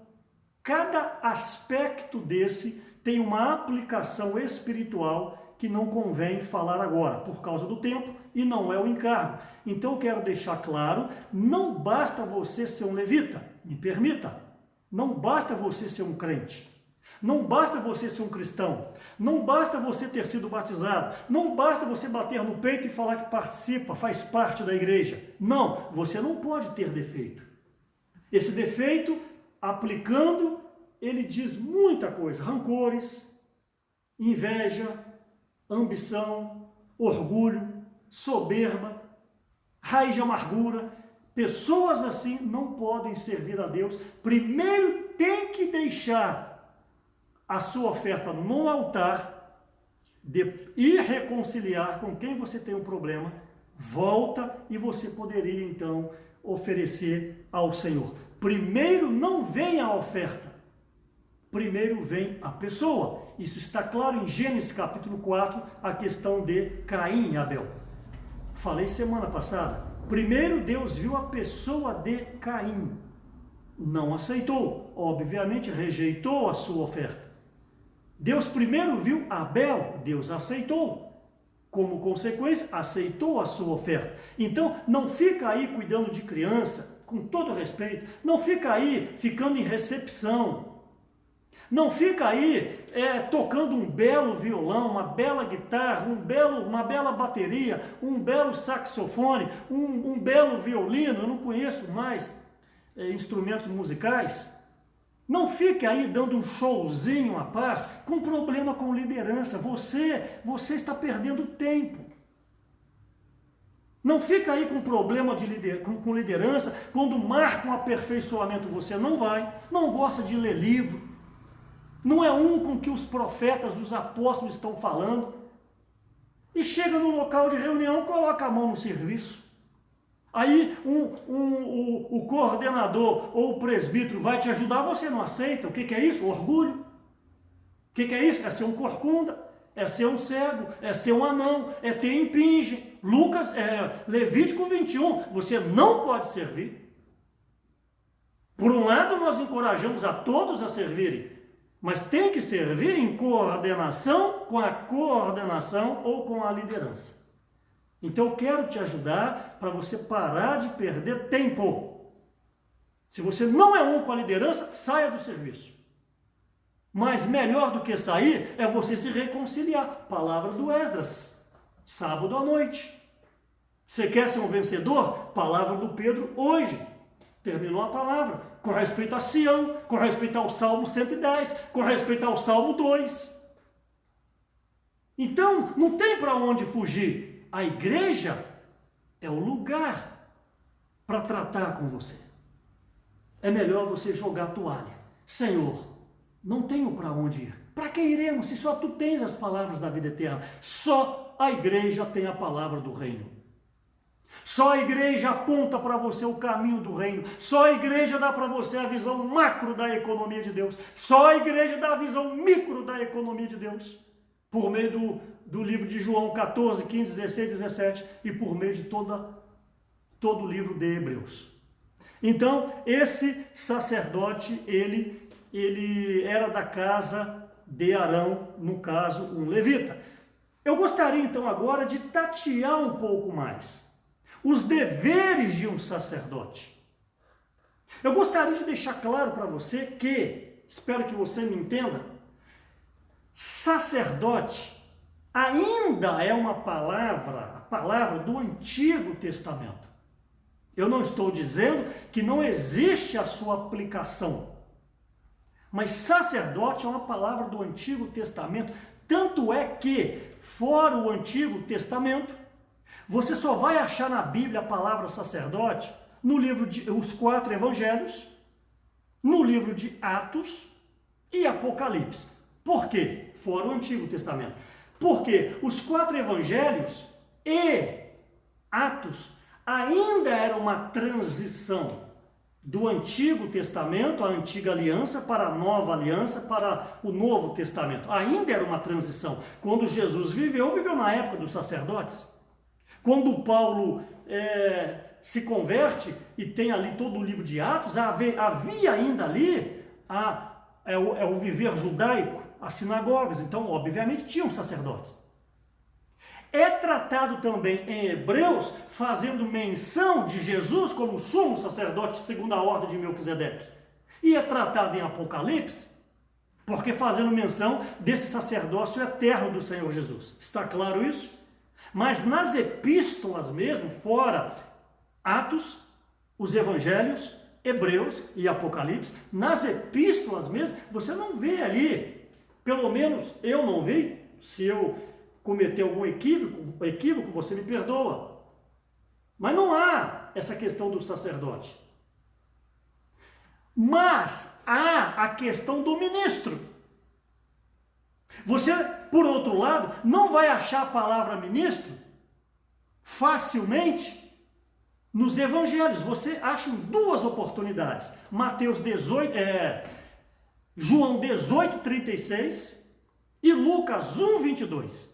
Cada aspecto desse tem uma aplicação espiritual que não convém falar agora, por causa do tempo, e não é o encargo. Então eu quero deixar claro, não basta você ser um levita, me permita, não basta você ser um crente, não basta você ser um cristão, não basta você ter sido batizado, não basta você bater no peito e falar que participa, faz parte da igreja. Não, você não pode ter defeito. Esse defeito, aplicando, ele diz muita coisa, rancores, inveja, ambição, orgulho, soberba, raiz de amargura. Pessoas assim não podem servir a Deus. Primeiro tem que deixar a sua oferta no altar e reconciliar com quem você tem um problema. Volta e você poderia então oferecer ao Senhor. Primeiro não vem a oferta, primeiro vem a pessoa. Isso está claro em Gênesis capítulo 4, a questão de Caim e Abel. Falei semana passada, primeiro Deus viu a pessoa de Caim, não aceitou, obviamente rejeitou a sua oferta. Deus primeiro viu Abel, Deus aceitou, como consequência aceitou a sua oferta. Então não fica aí cuidando de criança, com todo respeito, não fica aí ficando em recepção, não fica aí tocando um belo violão, uma bela guitarra, uma bela bateria, um belo saxofone, um belo violino. Eu não conheço mais instrumentos musicais. Não fique aí dando um showzinho à parte, com problema com liderança. Você está perdendo tempo. Não fica aí com problema com liderança, quando marcam aperfeiçoamento você não vai, não gosta de ler livro. Não é um com que os profetas, os apóstolos estão falando. E chega no local de reunião, coloca a mão no serviço. Aí o coordenador ou o presbítero vai te ajudar, você não aceita. O que é isso? Orgulho. O que é isso? É ser um corcunda, é ser um cego, é ser um anão, é ter impinge. Levítico 21, você não pode servir. Por um lado, nós encorajamos a todos a servirem, mas tem que servir em coordenação com a coordenação ou com a liderança. Então eu quero te ajudar para você parar de perder tempo. Se você não é um com a liderança, saia do serviço. Mas melhor do que sair é você se reconciliar. Palavra do Esdras, sábado à noite. Você quer ser um vencedor? Palavra do Pedro hoje. Terminou a palavra. Com respeito a Sião, com respeito ao Salmo 110, com respeito ao Salmo 2. Então, não tem para onde fugir. A igreja é o lugar para tratar com você. É melhor você jogar a toalha. Senhor, não tenho para onde ir. Para que iremos se só tu tens as palavras da vida eterna? Só a igreja tem a palavra do reino. Só a igreja aponta para você o caminho do reino. Só a igreja dá para você a visão macro da economia de Deus. Só a igreja dá a visão micro da economia de Deus. Por meio do livro de João 14, 15, 16, 17 e por meio de todo o livro de Hebreus. Então, esse sacerdote, ele era da casa de Arão, no caso, um levita. Eu gostaria então agora de tatear um pouco mais os deveres de um sacerdote. Eu gostaria de deixar claro para você que, espero que você me entenda, sacerdote ainda é uma palavra, a palavra do Antigo Testamento. Eu não estou dizendo que não existe a sua aplicação, mas sacerdote é uma palavra do Antigo Testamento, tanto é que, fora o Antigo Testamento, você só vai achar na Bíblia a palavra sacerdote no livro de os 4 evangelhos, no livro de Atos e Apocalipse. Por quê? Fora o Antigo Testamento. Porque os 4 evangelhos e Atos ainda era uma transição do Antigo Testamento, a Antiga Aliança, para a Nova Aliança, para o Novo Testamento. Ainda era uma transição. Quando Jesus viveu na época dos sacerdotes. Quando Paulo se converte e tem ali todo o livro de Atos, havia ainda ali o viver judaico, as sinagogas. Então, obviamente, tinham sacerdotes. É tratado também em Hebreus, fazendo menção de Jesus como sumo sacerdote segundo a ordem de Melquisedeque. E é tratado em Apocalipse, porque fazendo menção desse sacerdócio eterno do Senhor Jesus. Está claro isso? Mas nas epístolas mesmo, fora Atos, os Evangelhos, Hebreus e Apocalipse, nas epístolas mesmo, você não vê ali, pelo menos eu não vi, se eu cometer algum equívoco, você me perdoa. Mas não há essa questão do sacerdote. Mas há a questão do ministro. Você, por outro lado, não vai achar a palavra ministro facilmente nos evangelhos. Você acha em duas oportunidades. João 18:36 e Lucas 1:22.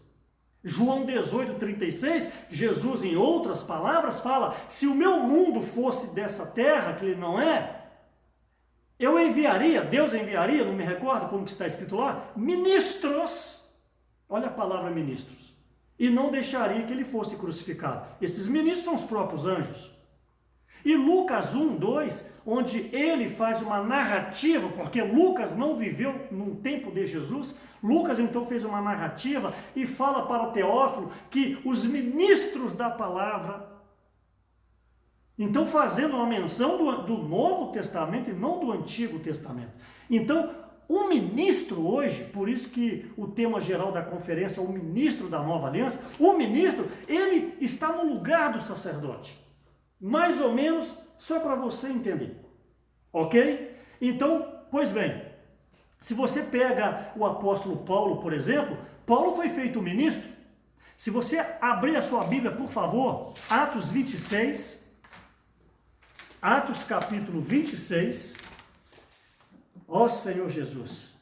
João 18:36, Jesus, em outras palavras, fala: se o meu mundo fosse dessa terra, que ele não é, Deus enviaria, não me recordo como que está escrito lá, ministros, olha a palavra ministros, e não deixaria que ele fosse crucificado. Esses ministros são os próprios anjos. E Lucas 1:2, onde ele faz uma narrativa, porque Lucas não viveu num tempo de Jesus, Lucas então fez uma narrativa e fala para Teófilo que os ministros da palavra, então fazendo uma menção do Novo Testamento e não do Antigo Testamento. Então, o ministro hoje, por isso que o tema geral da conferência, o ministro da Nova Aliança, o ministro, ele está no lugar do sacerdote. Mais ou menos, só para você entender. Ok? Então, pois bem, se você pega o apóstolo Paulo, por exemplo, Paulo foi feito ministro. Se você abrir a sua Bíblia, por favor, Atos 26, Atos capítulo 26, ó Senhor Jesus,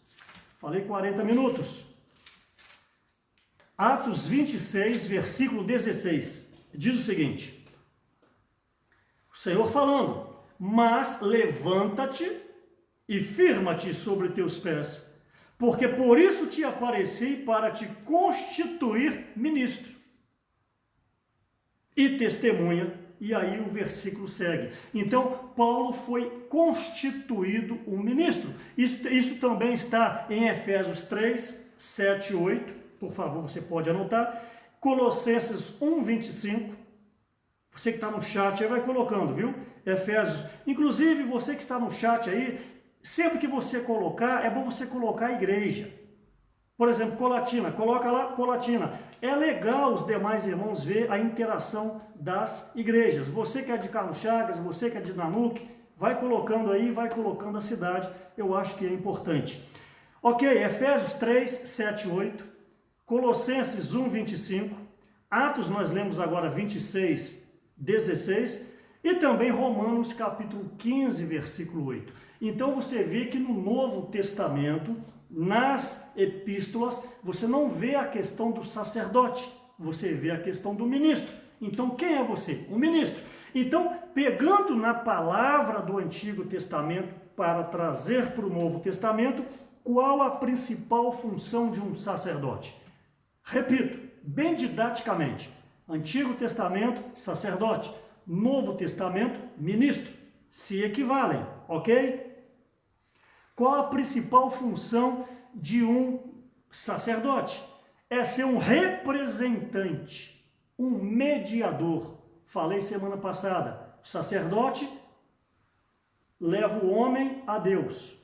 falei 40 minutos. Atos 26, versículo 16, diz o seguinte: o Senhor falando, mas levanta-te e firma-te sobre teus pés, porque por isso te apareci para te constituir ministro e testemunha. E aí o versículo segue. Então, Paulo foi constituído um ministro. Isso também está em Efésios 3, 7 e 8. Por favor, você pode anotar. Colossenses 1, 25. Você que está no chat aí vai colocando, viu? Efésios. Inclusive, você que está no chat aí, sempre que você colocar, é bom você colocar a igreja. Por exemplo, Colatina, coloca lá Colatina. É legal os demais irmãos ver a interação das igrejas. Você que é de Carlos Chagas, você que é de Nanuque, vai colocando aí, vai colocando a cidade. Eu acho que é importante. Ok, Efésios 3, 7 e 8. Colossenses 1, 25. Atos nós lemos agora 26, 16. E também Romanos capítulo 15, versículo 8. Então você vê que no Novo Testamento, nas epístolas, você não vê a questão do sacerdote, você vê a questão do ministro. Então quem é você? Um ministro. Então, pegando na palavra do Antigo Testamento para trazer para o Novo Testamento, qual a principal função de um sacerdote? Repito, bem didaticamente, Antigo Testamento, sacerdote, Novo Testamento, ministro, se equivalem, ok? Qual a principal função de um sacerdote? É ser um representante, um mediador. Falei semana passada, o sacerdote leva o homem a Deus.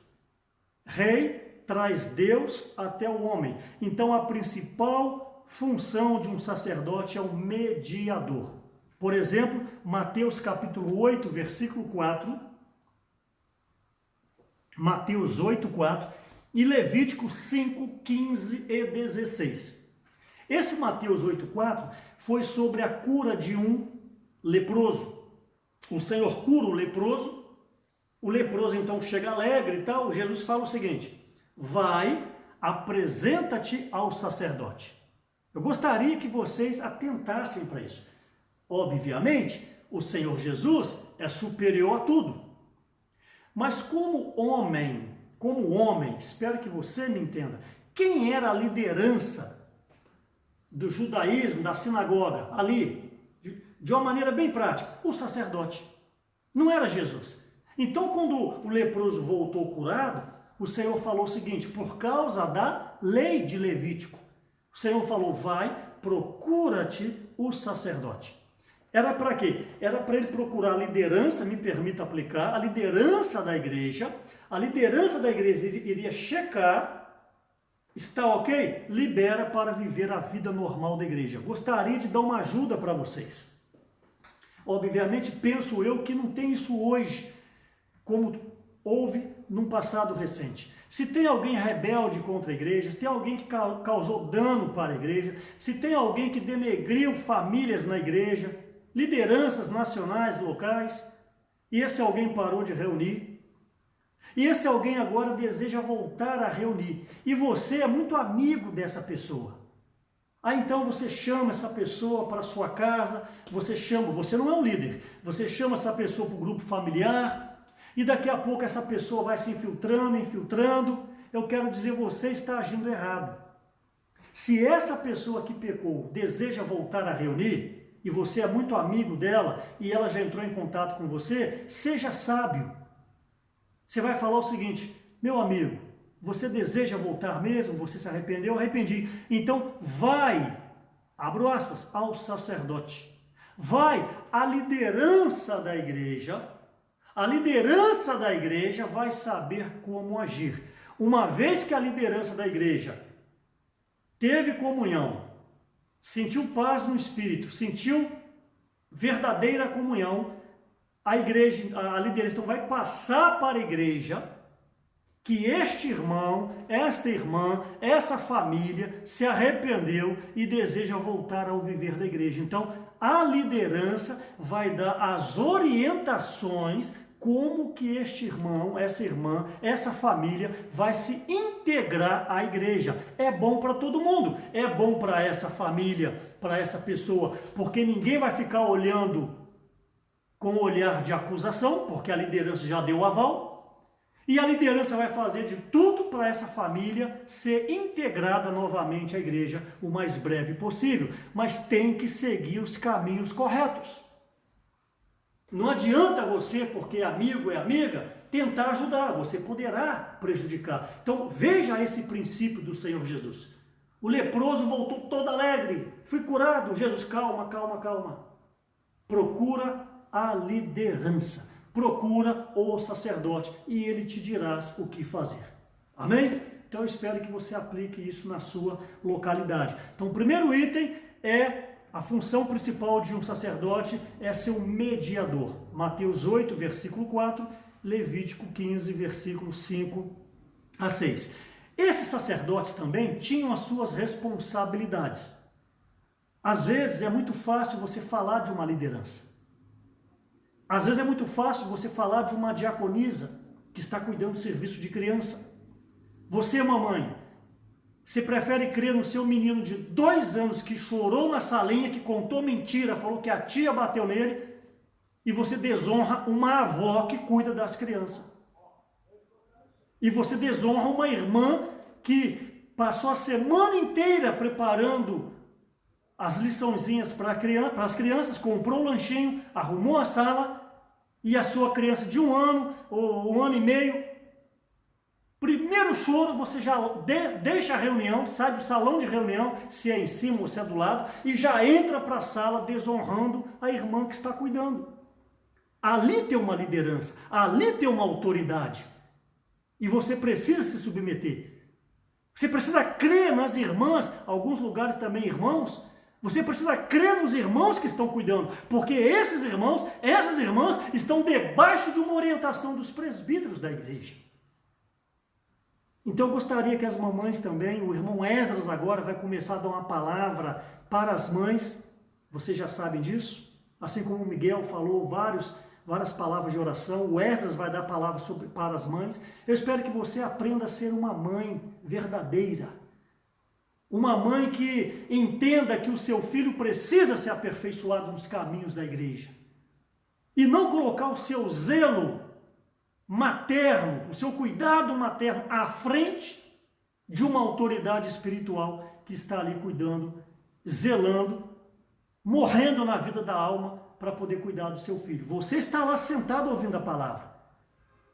Rei traz Deus até o homem. Então a principal função de um sacerdote é o mediador. Por exemplo, Mateus capítulo 8, versículo 4, Mateus 8, 4 e Levítico 5, 15 e 16. Esse Mateus 8, 4 foi sobre a cura de um leproso. O Senhor cura o leproso então chega alegre e tal. Jesus fala o seguinte: vai, apresenta-te ao sacerdote. Eu gostaria que vocês atentassem para isso. Obviamente, o Senhor Jesus é superior a tudo. Mas como homem, espero que você me entenda, quem era a liderança do judaísmo, da sinagoga, ali, de uma maneira bem prática? O sacerdote. Não era Jesus. Então, quando o leproso voltou curado, o Senhor falou o seguinte: por causa da lei de Levítico, o Senhor falou: vai, procura-te o sacerdote. Era para quê? Era para ele procurar a liderança, me permita aplicar, a liderança da igreja. A liderança da igreja iria checar, está ok? Libera para viver a vida normal da igreja. Gostaria de dar uma ajuda para vocês. Obviamente, penso eu que não tem isso hoje, como houve num passado recente. Se tem alguém rebelde contra a igreja, se tem alguém que causou dano para a igreja, se tem alguém que denegriu famílias na igreja, lideranças nacionais, locais, e esse alguém parou de reunir, e esse alguém agora deseja voltar a reunir, e você é muito amigo dessa pessoa. Aí então você chama essa pessoa para a sua casa, você não é um líder, você chama essa pessoa para o grupo familiar, e daqui a pouco essa pessoa vai se infiltrando. Eu quero dizer, você está agindo errado. Se essa pessoa que pecou deseja voltar a reunir, e você é muito amigo dela, e ela já entrou em contato com você, seja sábio. Você vai falar o seguinte: meu amigo, você deseja voltar mesmo? Você se arrependeu? Arrependi. Então vai, abro aspas, ao sacerdote. Vai, a liderança da igreja. A liderança da igreja vai saber como agir. Uma vez que a liderança da igreja teve comunhão, sentiu paz no espírito, sentiu verdadeira comunhão, a liderança então vai passar para a igreja que este irmão, esta irmã, essa família se arrependeu e deseja voltar ao viver da igreja. Então, a liderança vai dar as orientações como que este irmão, essa irmã, essa família vai se integrar à igreja. É bom para todo mundo, é bom para essa família, para essa pessoa, porque ninguém vai ficar olhando com olhar de acusação, porque a liderança já deu o aval, e a liderança vai fazer de tudo para essa família ser integrada novamente à igreja o mais breve possível, mas tem que seguir os caminhos corretos. Não adianta você, porque é amigo, é amiga, tentar ajudar, você poderá prejudicar. Então veja esse princípio do Senhor Jesus. O leproso voltou todo alegre, fui curado. Jesus, calma. Procura a liderança, procura o sacerdote e ele te dirá o que fazer. Amém? Então eu espero que você aplique isso na sua localidade. Então o primeiro item é: a função principal de um sacerdote é ser um mediador. Mateus 8, versículo 4, Levítico 15, versículos 5 a 6. Esses sacerdotes também tinham as suas responsabilidades. Às vezes é muito fácil você falar de uma liderança. Às vezes é muito fácil você falar de uma diaconisa que está cuidando do serviço de criança. Você, mamãe, você prefere crer no seu menino de 2 anos que chorou na salinha, que contou mentira, falou que a tia bateu nele, e você desonra uma avó que cuida das crianças. E você desonra uma irmã que passou a semana inteira preparando as liçãozinhas para as crianças, comprou o lanchinho, arrumou a sala, e a sua criança de 1 ano ou 1 ano e meio, primeiro choro, você já deixa a reunião, sai do salão de reunião, se é em cima ou se é do lado, e já entra para a sala desonrando a irmã que está cuidando. Ali tem uma liderança, ali tem uma autoridade. E você precisa se submeter. Você precisa crer nas irmãs, alguns lugares também irmãos. Você precisa crer nos irmãos que estão cuidando, porque esses irmãos, essas irmãs estão debaixo de uma orientação dos presbíteros da igreja. Então eu gostaria que as mamães também, o irmão Esdras agora vai começar a dar uma palavra para as mães, vocês já sabem disso, assim como o Miguel falou várias palavras de oração, o Esdras vai dar palavras para as mães. Eu espero que você aprenda a ser uma mãe verdadeira. Uma mãe que entenda que o seu filho precisa ser aperfeiçoado nos caminhos da igreja. E não colocar o seu zelo materno, o seu cuidado materno à frente de uma autoridade espiritual que está ali cuidando, zelando, morrendo na vida da alma para poder cuidar do seu filho. Você está lá sentado ouvindo a palavra.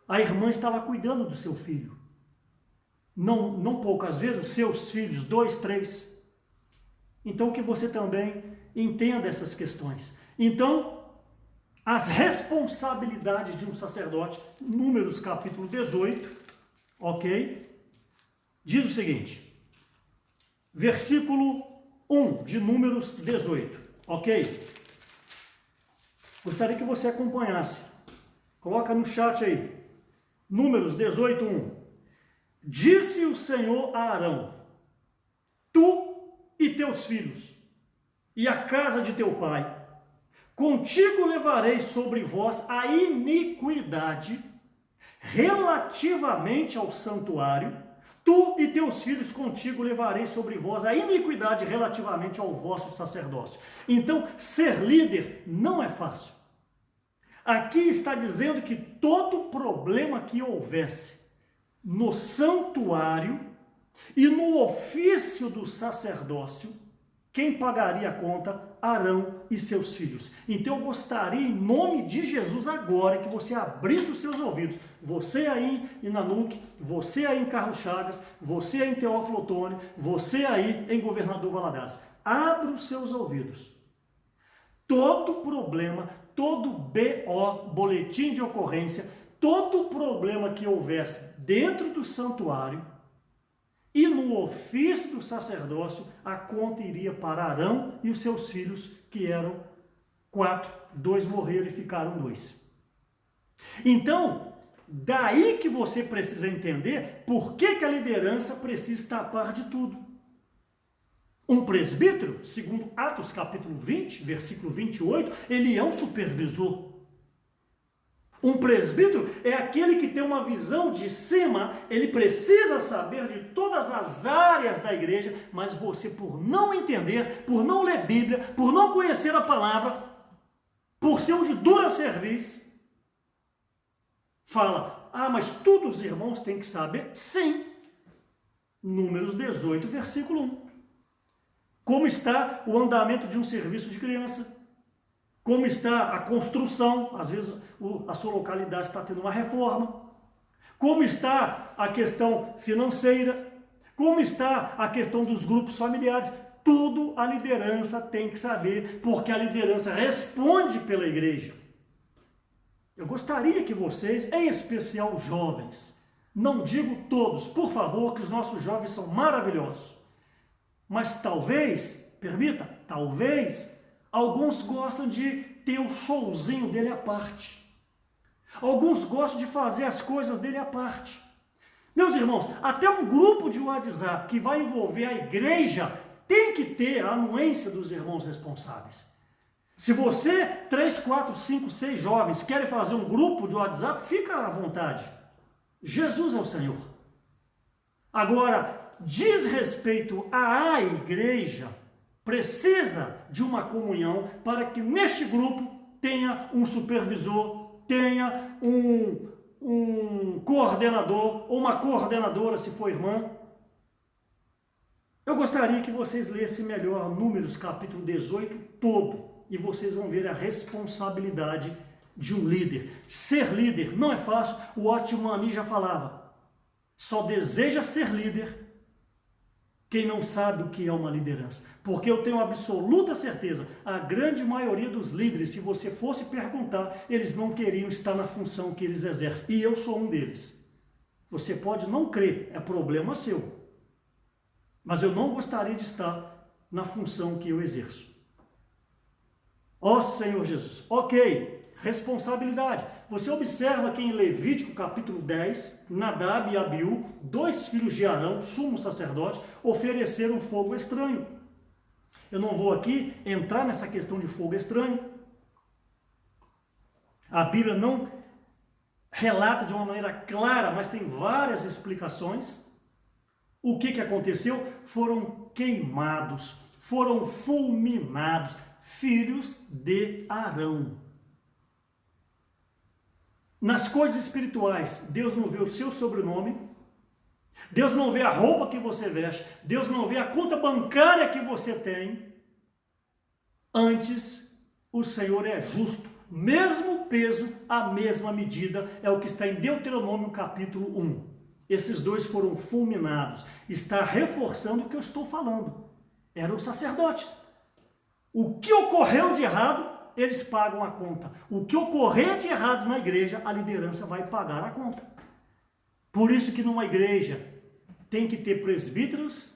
A irmã está lá cuidando do seu filho. Não poucas vezes, os seus filhos, 2, 3. Então que você também entenda essas questões. Então, as responsabilidades de um sacerdote, Números capítulo 18, ok? Diz o seguinte, versículo 1 de Números 18, ok? Gostaria que você acompanhasse. Coloca no chat aí. Números 18, 1. Disse o Senhor a Arão, tu e teus filhos, e a casa de teu pai, contigo levarei sobre vós a iniquidade relativamente ao santuário, tu e teus filhos contigo levarei sobre vós a iniquidade relativamente ao vosso sacerdócio. Então, ser líder não é fácil. Aqui está dizendo que todo problema que houvesse no santuário e no ofício do sacerdócio, quem pagaria a conta? Arão e seus filhos. Então eu gostaria, em nome de Jesus, agora que você abrisse os seus ouvidos. Você aí em Nanuque, você aí em Carlos Chagas, você aí em Teófilo Otoni, você aí em Governador Valadares. Abra os seus ouvidos. Todo problema, todo BO, boletim de ocorrência, todo problema que houvesse dentro do santuário e no ofício do sacerdócio, a conta iria para Arão e os seus filhos, que eram 4, 2 morreram e ficaram 2. Então, daí que você precisa entender por que a liderança precisa estar a par de tudo. Um presbítero, segundo Atos capítulo 20, versículo 28, ele é um supervisor. Um presbítero é aquele que tem uma visão de cima, ele precisa saber de todas as áreas da igreja, mas você, por não entender, por não ler Bíblia, por não conhecer a palavra, por ser um de dura serviço, fala, mas tudo os irmãos têm que saber? Sim. Números 18, versículo 1. Como está o andamento de um serviço de criança? Como está a construção? Às vezes a sua localidade está tendo uma reforma. Como está a questão financeira? Como está a questão dos grupos familiares? Tudo a liderança tem que saber, porque a liderança responde pela igreja. Eu gostaria que vocês, em especial jovens, não digo todos, por favor, que os nossos jovens são maravilhosos, mas talvez, permita, talvez, alguns gostam de ter o showzinho dele à parte. Alguns gostam de fazer as coisas dele à parte. Meus irmãos, até um grupo de WhatsApp que vai envolver a igreja tem que ter a anuência dos irmãos responsáveis. Se você, 3, 4, 5, 6 jovens, querem fazer um grupo de WhatsApp, fica à vontade. Jesus é o Senhor. Agora, diz respeito à igreja, precisa de uma comunhão para que neste grupo tenha um supervisor, tenha um coordenador ou uma coordenadora, se for irmã. Eu gostaria que vocês lessem melhor Números capítulo 18 todo, e vocês vão ver a responsabilidade de um líder. Ser líder não é fácil, o Otmani já falava, só deseja ser líder quem não sabe o que é uma liderança. Porque eu tenho absoluta certeza, a grande maioria dos líderes, se você fosse perguntar, eles não queriam estar na função que eles exercem. E eu sou um deles. Você pode não crer, é problema seu. Mas eu não gostaria de estar na função que eu exerço. Ó Senhor Jesus. Ok, responsabilidade. Você observa que em Levítico capítulo 10, Nadab e Abiú, 2 filhos de Arão, sumo sacerdote, ofereceram fogo estranho. Eu não vou aqui entrar nessa questão de fogo estranho, A Bíblia não relata de uma maneira clara, mas tem várias explicações. O que aconteceu? Foram queimados, foram fulminados, filhos de Arão. Nas coisas espirituais, Deus não vê o seu sobrenome, Deus não vê a roupa que você veste, Deus não vê a conta bancária que você tem. Antes, o Senhor é justo. Mesmo peso, a mesma medida, é o que está em Deuteronômio capítulo 1. Esses dois foram fulminados. Está reforçando o que eu estou falando. Eram sacerdotes. O que ocorreu de errado, eles pagam a conta. O que ocorrer de errado na igreja, a liderança vai pagar a conta. Por isso que numa igreja tem que ter presbíteros,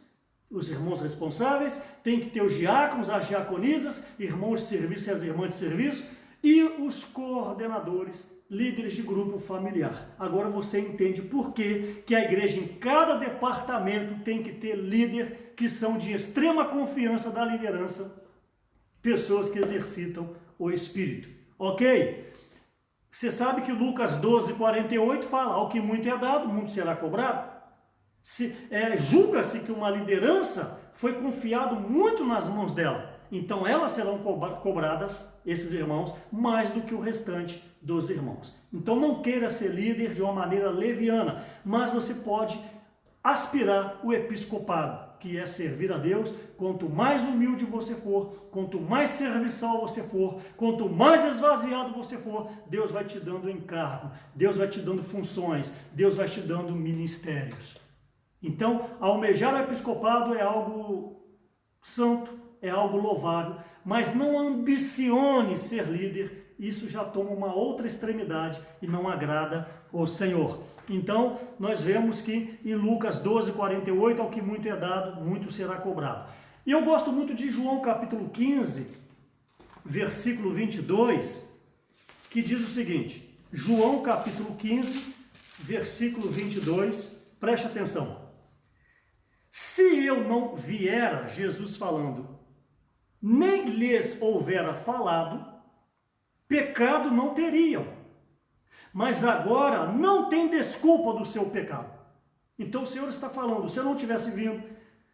os irmãos responsáveis, tem que ter os diáconos, as diaconisas, irmãos de serviço e as irmãs de serviço, e os coordenadores, líderes de grupo familiar. Agora você entende por que a igreja em cada departamento tem que ter líder que são de extrema confiança da liderança, pessoas que exercitam o Espírito. Ok? Você sabe que Lucas 12:48 fala: ao que muito é dado, muito será cobrado. Julga-se que uma liderança foi confiado muito nas mãos dela. Então elas serão cobradas, esses irmãos, mais do que o restante dos irmãos. Então não queira ser líder de uma maneira leviana, mas você pode aspirar o episcopado, que é servir a Deus. Quanto mais humilde você for, quanto mais serviçal você for, quanto mais esvaziado você for, Deus vai te dando encargo, Deus vai te dando funções, Deus vai te dando ministérios. Então, almejar o episcopado é algo santo, é algo louvável, mas não ambicione ser líder, isso já toma uma outra extremidade e não agrada ao Senhor. Então, nós vemos que em Lucas 12:48, ao que muito é dado, muito será cobrado. E eu gosto muito de João capítulo 15, versículo 22, que diz o seguinte, João capítulo 15, versículo 22, preste atenção. Se eu não viera, Jesus falando, nem lhes houvera falado, pecado não teriam. Mas agora não tem desculpa do seu pecado. Então o Senhor está falando, se eu não tivesse vindo,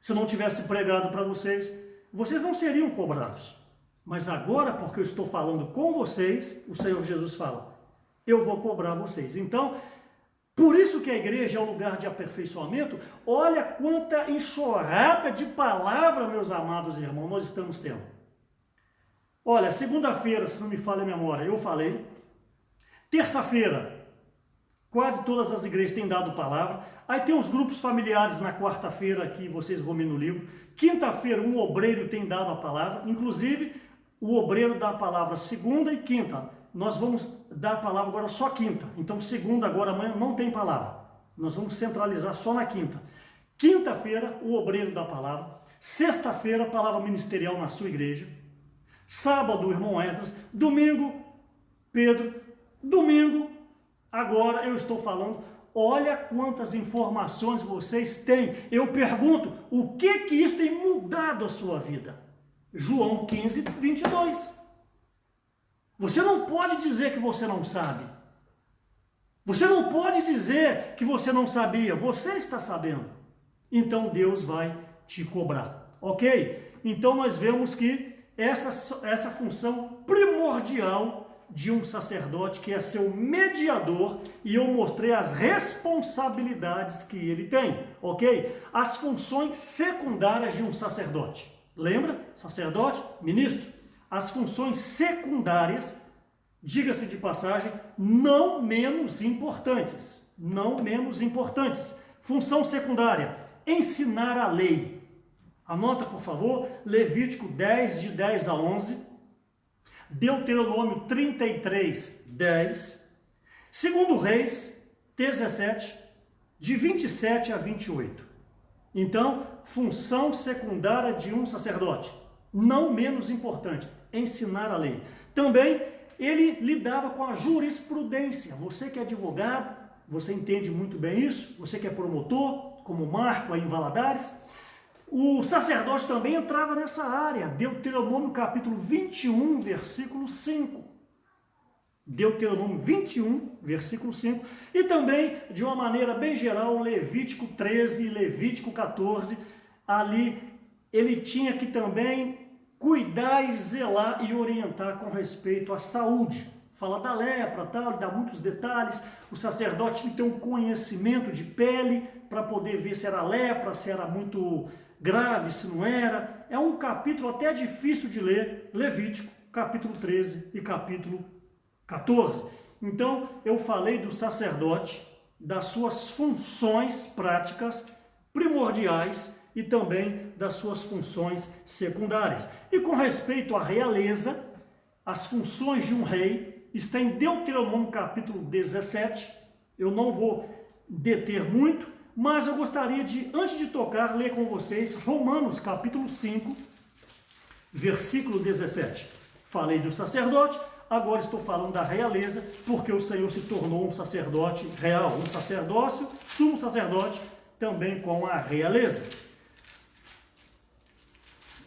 se eu não tivesse pregado para vocês, vocês não seriam cobrados. Mas agora, porque eu estou falando com vocês, o Senhor Jesus fala, eu vou cobrar vocês. Então, por isso que a igreja é um lugar de aperfeiçoamento. Olha quanta enxurrada de palavra, meus amados irmãos, nós estamos tendo. Olha, segunda-feira, se não me falha a memória, eu falei. Terça-feira, quase todas as igrejas têm dado palavra. Aí tem os grupos familiares na quarta-feira, que vocês vão ver no livro. Quinta-feira, um obreiro tem dado a palavra. Inclusive, o obreiro dá a palavra segunda e quinta. Nós vamos dar a palavra agora só quinta. Então, segunda, agora, amanhã, não tem palavra. Nós vamos centralizar só na quinta. Quinta-feira, o obreiro dá a palavra. Sexta-feira, a palavra ministerial na sua igreja. Sábado, o irmão Esdras. Domingo, Pedro. Domingo, agora eu estou falando. Olha quantas informações vocês têm. Eu pergunto, o que isso tem mudado a sua vida? João 15, 22. Você não pode dizer que você não sabe. Você não pode dizer que você não sabia. Você está sabendo. Então Deus vai te cobrar. Ok? Então nós vemos que essa função primordial de um sacerdote, que é ser o mediador, e eu mostrei as responsabilidades que ele tem. Ok? As funções secundárias de um sacerdote. Lembra? Sacerdote, ministro. As funções secundárias, diga-se de passagem, não menos importantes. Não menos importantes. Função secundária, ensinar a lei. Anota, por favor, Levítico 10, de 10 a 11. Deuteronômio 33, 10. Segundo Reis 17, de 27 a 28. Então, função secundária de um sacerdote, não menos importante, ensinar a lei. Também ele lidava com a jurisprudência. Você que é advogado, você entende muito bem isso. Você que é promotor, como Marco aí em Valadares. O sacerdote também entrava nessa área. Deuteronômio capítulo 21, versículo 5. Deuteronômio 21, versículo 5, e também, de uma maneira bem geral, Levítico 13 e Levítico 14, ali ele tinha que também cuidar e zelar e orientar com respeito à saúde. Fala da lepra, tal, dá muitos detalhes, o sacerdote tinha que ter um conhecimento de pele para poder ver se era lepra, se era muito grave, se não era. É um capítulo até difícil de ler, Levítico, capítulo 13 e capítulo 14. Então, eu falei do sacerdote, das suas funções práticas, primordiais e também das suas funções secundárias. E com respeito à realeza, as funções de um rei, está em Deuteronômio capítulo 17. Eu não vou deter muito, mas eu gostaria de, antes de tocar, ler com vocês Romanos capítulo 5, versículo 17. Falei do sacerdote, agora estou falando da realeza, porque o Senhor se tornou um sacerdote real, um sacerdócio, sumo sacerdote, também com a realeza.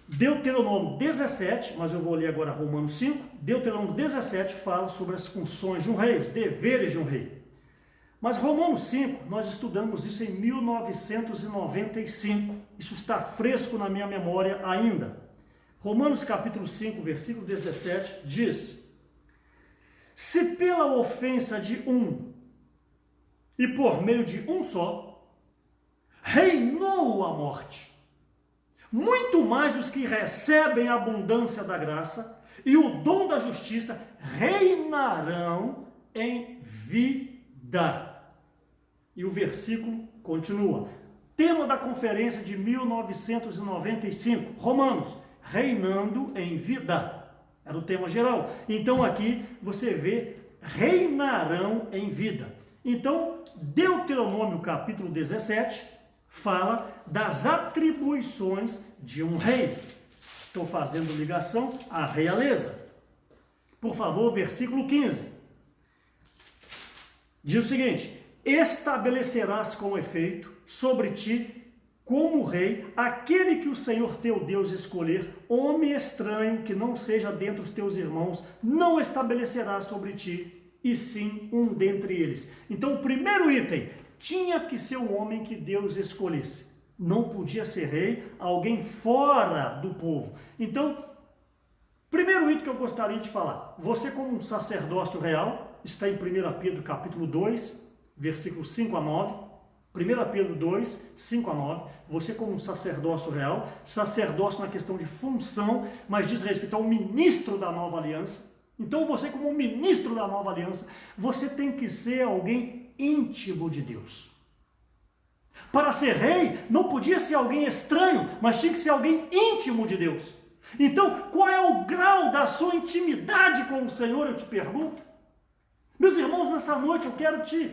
Deuteronômio 17, mas eu vou ler agora Romanos 5, Deuteronômio 17 fala sobre as funções de um rei, os deveres de um rei. Mas Romanos 5, nós estudamos isso em 1995, isso está fresco na minha memória ainda. Romanos capítulo 5, versículo 17 diz: se pela ofensa de um e por meio de um só, reinou a morte, muito mais os que recebem a abundância da graça e o dom da justiça reinarão em vida. E o versículo continua. Tema da conferência de 1995, Romanos, reinando em vida. Era o tema geral. Então aqui você vê reinarão em vida. Então, Deuteronômio capítulo 17 fala das atribuições de um rei. Estou fazendo ligação à realeza. Por favor, versículo 15. Diz o seguinte: estabelecerás com efeito sobre ti, como rei, aquele que o Senhor teu Deus escolher, homem estranho que não seja dentre os teus irmãos, não estabelecerá sobre ti, e sim um dentre eles. Então, o primeiro item, tinha que ser um homem que Deus escolhesse. Não podia ser rei, alguém fora do povo. Então, primeiro item que eu gostaria de falar, você como um sacerdócio real, está em 1 Pedro capítulo 2, versículos 5 a 9, 1 Pedro 2, 5 a 9, você como um sacerdócio real, sacerdócio na questão de função, mas diz respeito ao ministro da nova aliança. Então você como um ministro da nova aliança, você tem que ser alguém íntimo de Deus. Para ser rei, não podia ser alguém estranho, mas tinha que ser alguém íntimo de Deus. Então, qual é o grau da sua intimidade com o Senhor, eu te pergunto? Meus irmãos, nessa noite eu quero te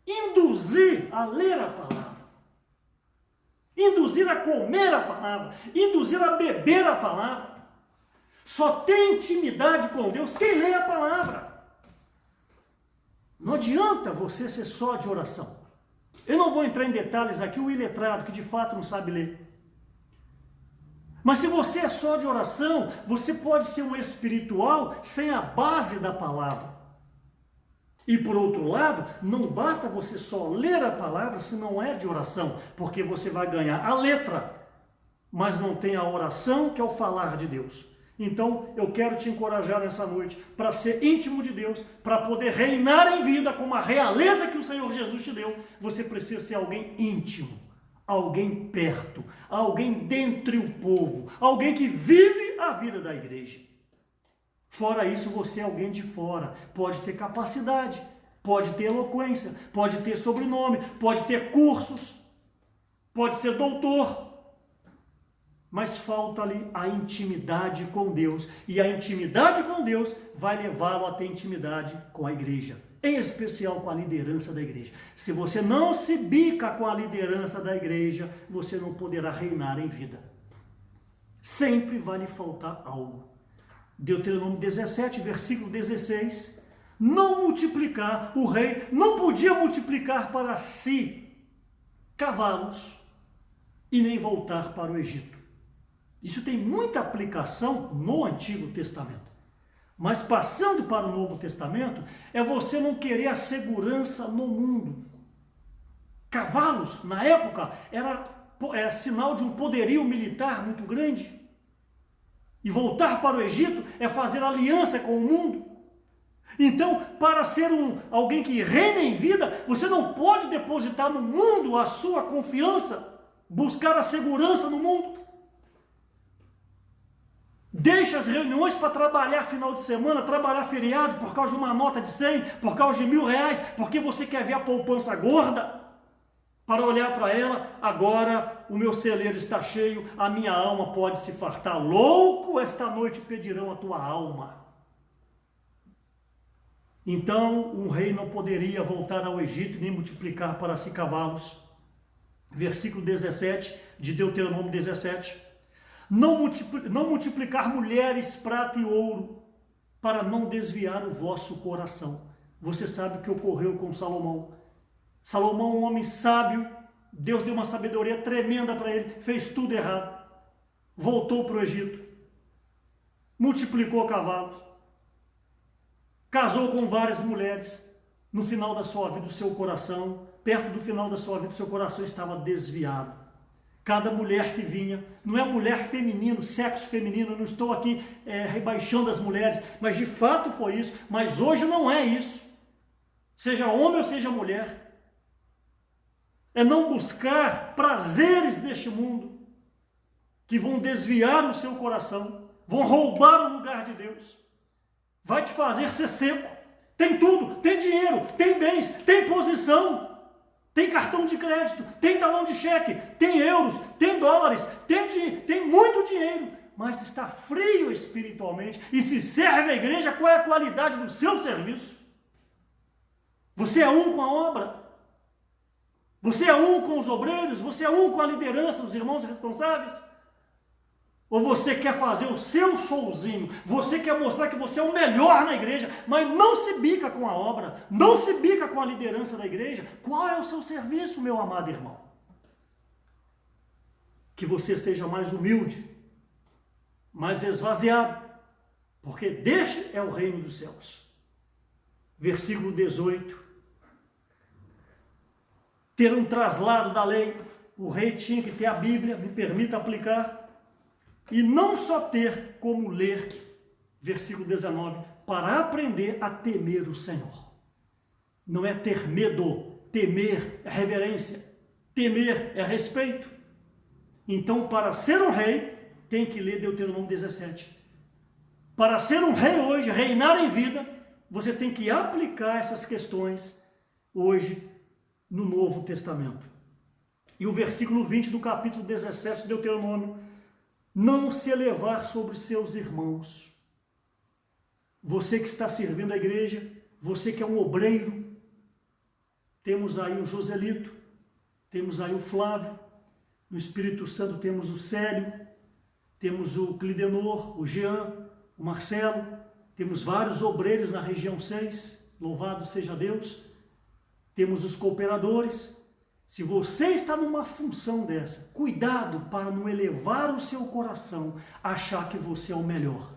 induzir a ler a palavra, induzir a comer a palavra, induzir a beber a palavra. Só tem intimidade com Deus quem lê a palavra. Não adianta você ser só de oração. Eu não vou entrar em detalhes aqui, o iletrado que de fato não sabe ler. Mas se você é só de oração, você pode ser um espiritual sem a base da palavra. E por outro lado, não basta você só ler a palavra se não é de oração, porque você vai ganhar a letra, mas não tem a oração que é o falar de Deus. Então, eu quero te encorajar nessa noite para ser íntimo de Deus, para poder reinar em vida com a realeza que o Senhor Jesus te deu. Você precisa ser alguém íntimo, alguém perto, alguém dentre o povo, alguém que vive a vida da igreja. Fora isso, você é alguém de fora, pode ter capacidade, pode ter eloquência, pode ter sobrenome, pode ter cursos, pode ser doutor, mas falta ali a intimidade com Deus, e a intimidade com Deus vai levá-lo a ter intimidade com a igreja, em especial com a liderança da igreja. Se você não se bica com a liderança da igreja, você não poderá reinar em vida. Sempre vai lhe faltar algo. Deuteronômio 17, versículo 16, não multiplicar, o rei não podia multiplicar para si cavalos e nem voltar para o Egito. Isso tem muita aplicação no Antigo Testamento. Mas passando para o Novo Testamento, é você não querer a segurança no mundo. Cavalos, na época, era sinal de um poderio militar muito grande. E voltar para o Egito é fazer aliança com o mundo. Então, para ser alguém que reina em vida, você não pode depositar no mundo a sua confiança, buscar a segurança no mundo. Deixa as reuniões para trabalhar final de semana, trabalhar feriado por causa de uma nota de 100, por causa de R$1.000, porque você quer ver a poupança gorda, para olhar para ela, agora o meu celeiro está cheio, a minha alma pode se fartar. Louco, esta noite pedirão a tua alma. Então, um rei não poderia voltar ao Egito, nem multiplicar para si cavalos. Versículo 17 de Deuteronômio 17. Não multiplicar mulheres, prata e ouro, para não desviar o vosso coração. Você sabe o que ocorreu com Salomão. Salomão, um homem sábio, Deus deu uma sabedoria tremenda para ele, fez tudo errado. Voltou para o Egito, multiplicou cavalos, casou com várias mulheres. No final da sua vida, o seu coração, perto do final da sua vida, o seu coração estava desviado. Cada mulher que vinha, não é mulher feminino, sexo feminino, eu não estou aqui rebaixando as mulheres, mas de fato foi isso, mas hoje não é isso. Seja homem ou seja mulher. É não buscar prazeres deste mundo, que vão desviar o seu coração, vão roubar o lugar de Deus, vai te fazer ser seco. Tem tudo, tem dinheiro, tem bens, tem posição, tem cartão de crédito, tem talão de cheque, tem euros, tem dólares, tem muito dinheiro, mas está frio espiritualmente. E se serve a igreja, qual é a qualidade do seu serviço? Você é um com a obra? Você é um com os obreiros? Você é um com a liderança dos irmãos responsáveis? Ou você quer fazer o seu showzinho? Você quer mostrar que você é o melhor na igreja, mas não se bica com a obra, não se bica com a liderança da igreja? Qual é o seu serviço, meu amado irmão? Que você seja mais humilde, mais esvaziado, porque deste é o reino dos céus. Versículo 18. Ter um traslado da lei, o rei tinha que ter a Bíblia, me permita aplicar, e não só ter como ler, versículo 19, para aprender a temer o Senhor. Não é ter medo, temer é reverência, temer é respeito. Então, para ser um rei, tem que ler Deuteronômio 17. Para ser um rei hoje, reinar em vida, você tem que aplicar essas questões hoje no Novo Testamento. E o versículo 20 do capítulo 17 de Deuteronômio: não se elevar sobre seus irmãos. Você que está servindo a igreja, você que é um obreiro, temos aí o Joselito, temos aí o Flávio, no Espírito Santo temos o Célio, temos o Clidenor, o Jean, o Marcelo, temos vários obreiros na região 6, louvado seja Deus. Temos os cooperadores. Se você está numa função dessa, cuidado para não elevar o seu coração, achar que você é o melhor.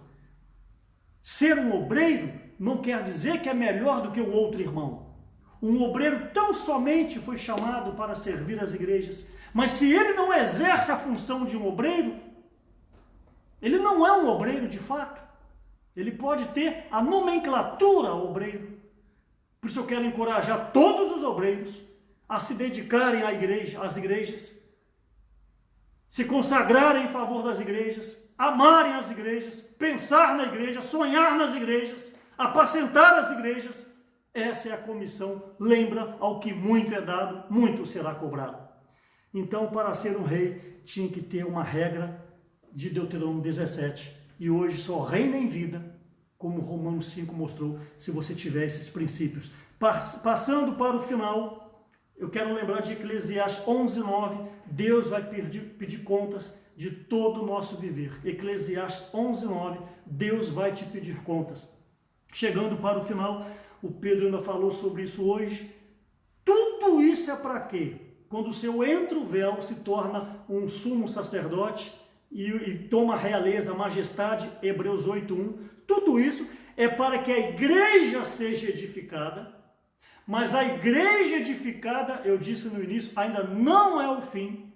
Ser um obreiro não quer dizer que é melhor do que o outro irmão. Um obreiro tão somente foi chamado para servir as igrejas, mas se ele não exerce a função de um obreiro, ele não é um obreiro de fato. Ele pode ter a nomenclatura obreiro. Por isso eu quero encorajar todos os obreiros a se dedicarem à igreja, às igrejas, se consagrarem em favor das igrejas, amarem as igrejas, pensar na igreja, sonhar nas igrejas, apacentar as igrejas. Essa é a comissão. Lembra, ao que muito é dado, muito será cobrado. Então, para ser um rei, tinha que ter uma regra de Deuteronômio 17. E hoje só reina em vida, como Romanos 5 mostrou, se você tiver esses princípios. Passando para o final, eu quero lembrar de Eclesiastes 11:9. Deus vai pedir contas de todo o nosso viver. Eclesiastes 11:9. Deus vai te pedir contas. Chegando para o final, o Pedro ainda falou sobre isso hoje. Tudo isso é para quê? Quando o seu entra o véu, se torna um sumo sacerdote e toma a realeza, a majestade, Hebreus 8:1. Tudo isso é para que a igreja seja edificada, mas a igreja edificada, eu disse no início, ainda não é o fim.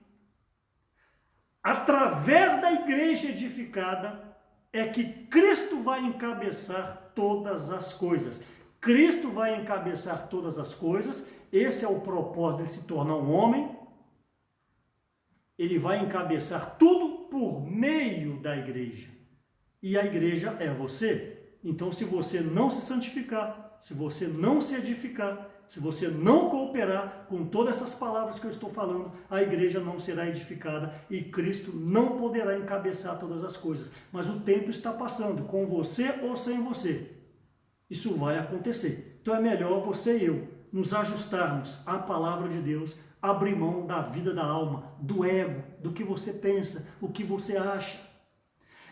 Através da igreja edificada é que Cristo vai encabeçar todas as coisas. Cristo vai encabeçar todas as coisas, esse é o propósito de se tornar um homem. Ele vai encabeçar tudo por meio da igreja. E a igreja é você. Então, se você não se santificar, se você não se edificar, se você não cooperar com todas essas palavras que eu estou falando, a igreja não será edificada e Cristo não poderá encabeçar todas as coisas. Mas o tempo está passando, com você ou sem você. Isso vai acontecer. Então é melhor você e eu nos ajustarmos à palavra de Deus, abrir mão da vida da alma, do ego, do que você pensa, o que você acha.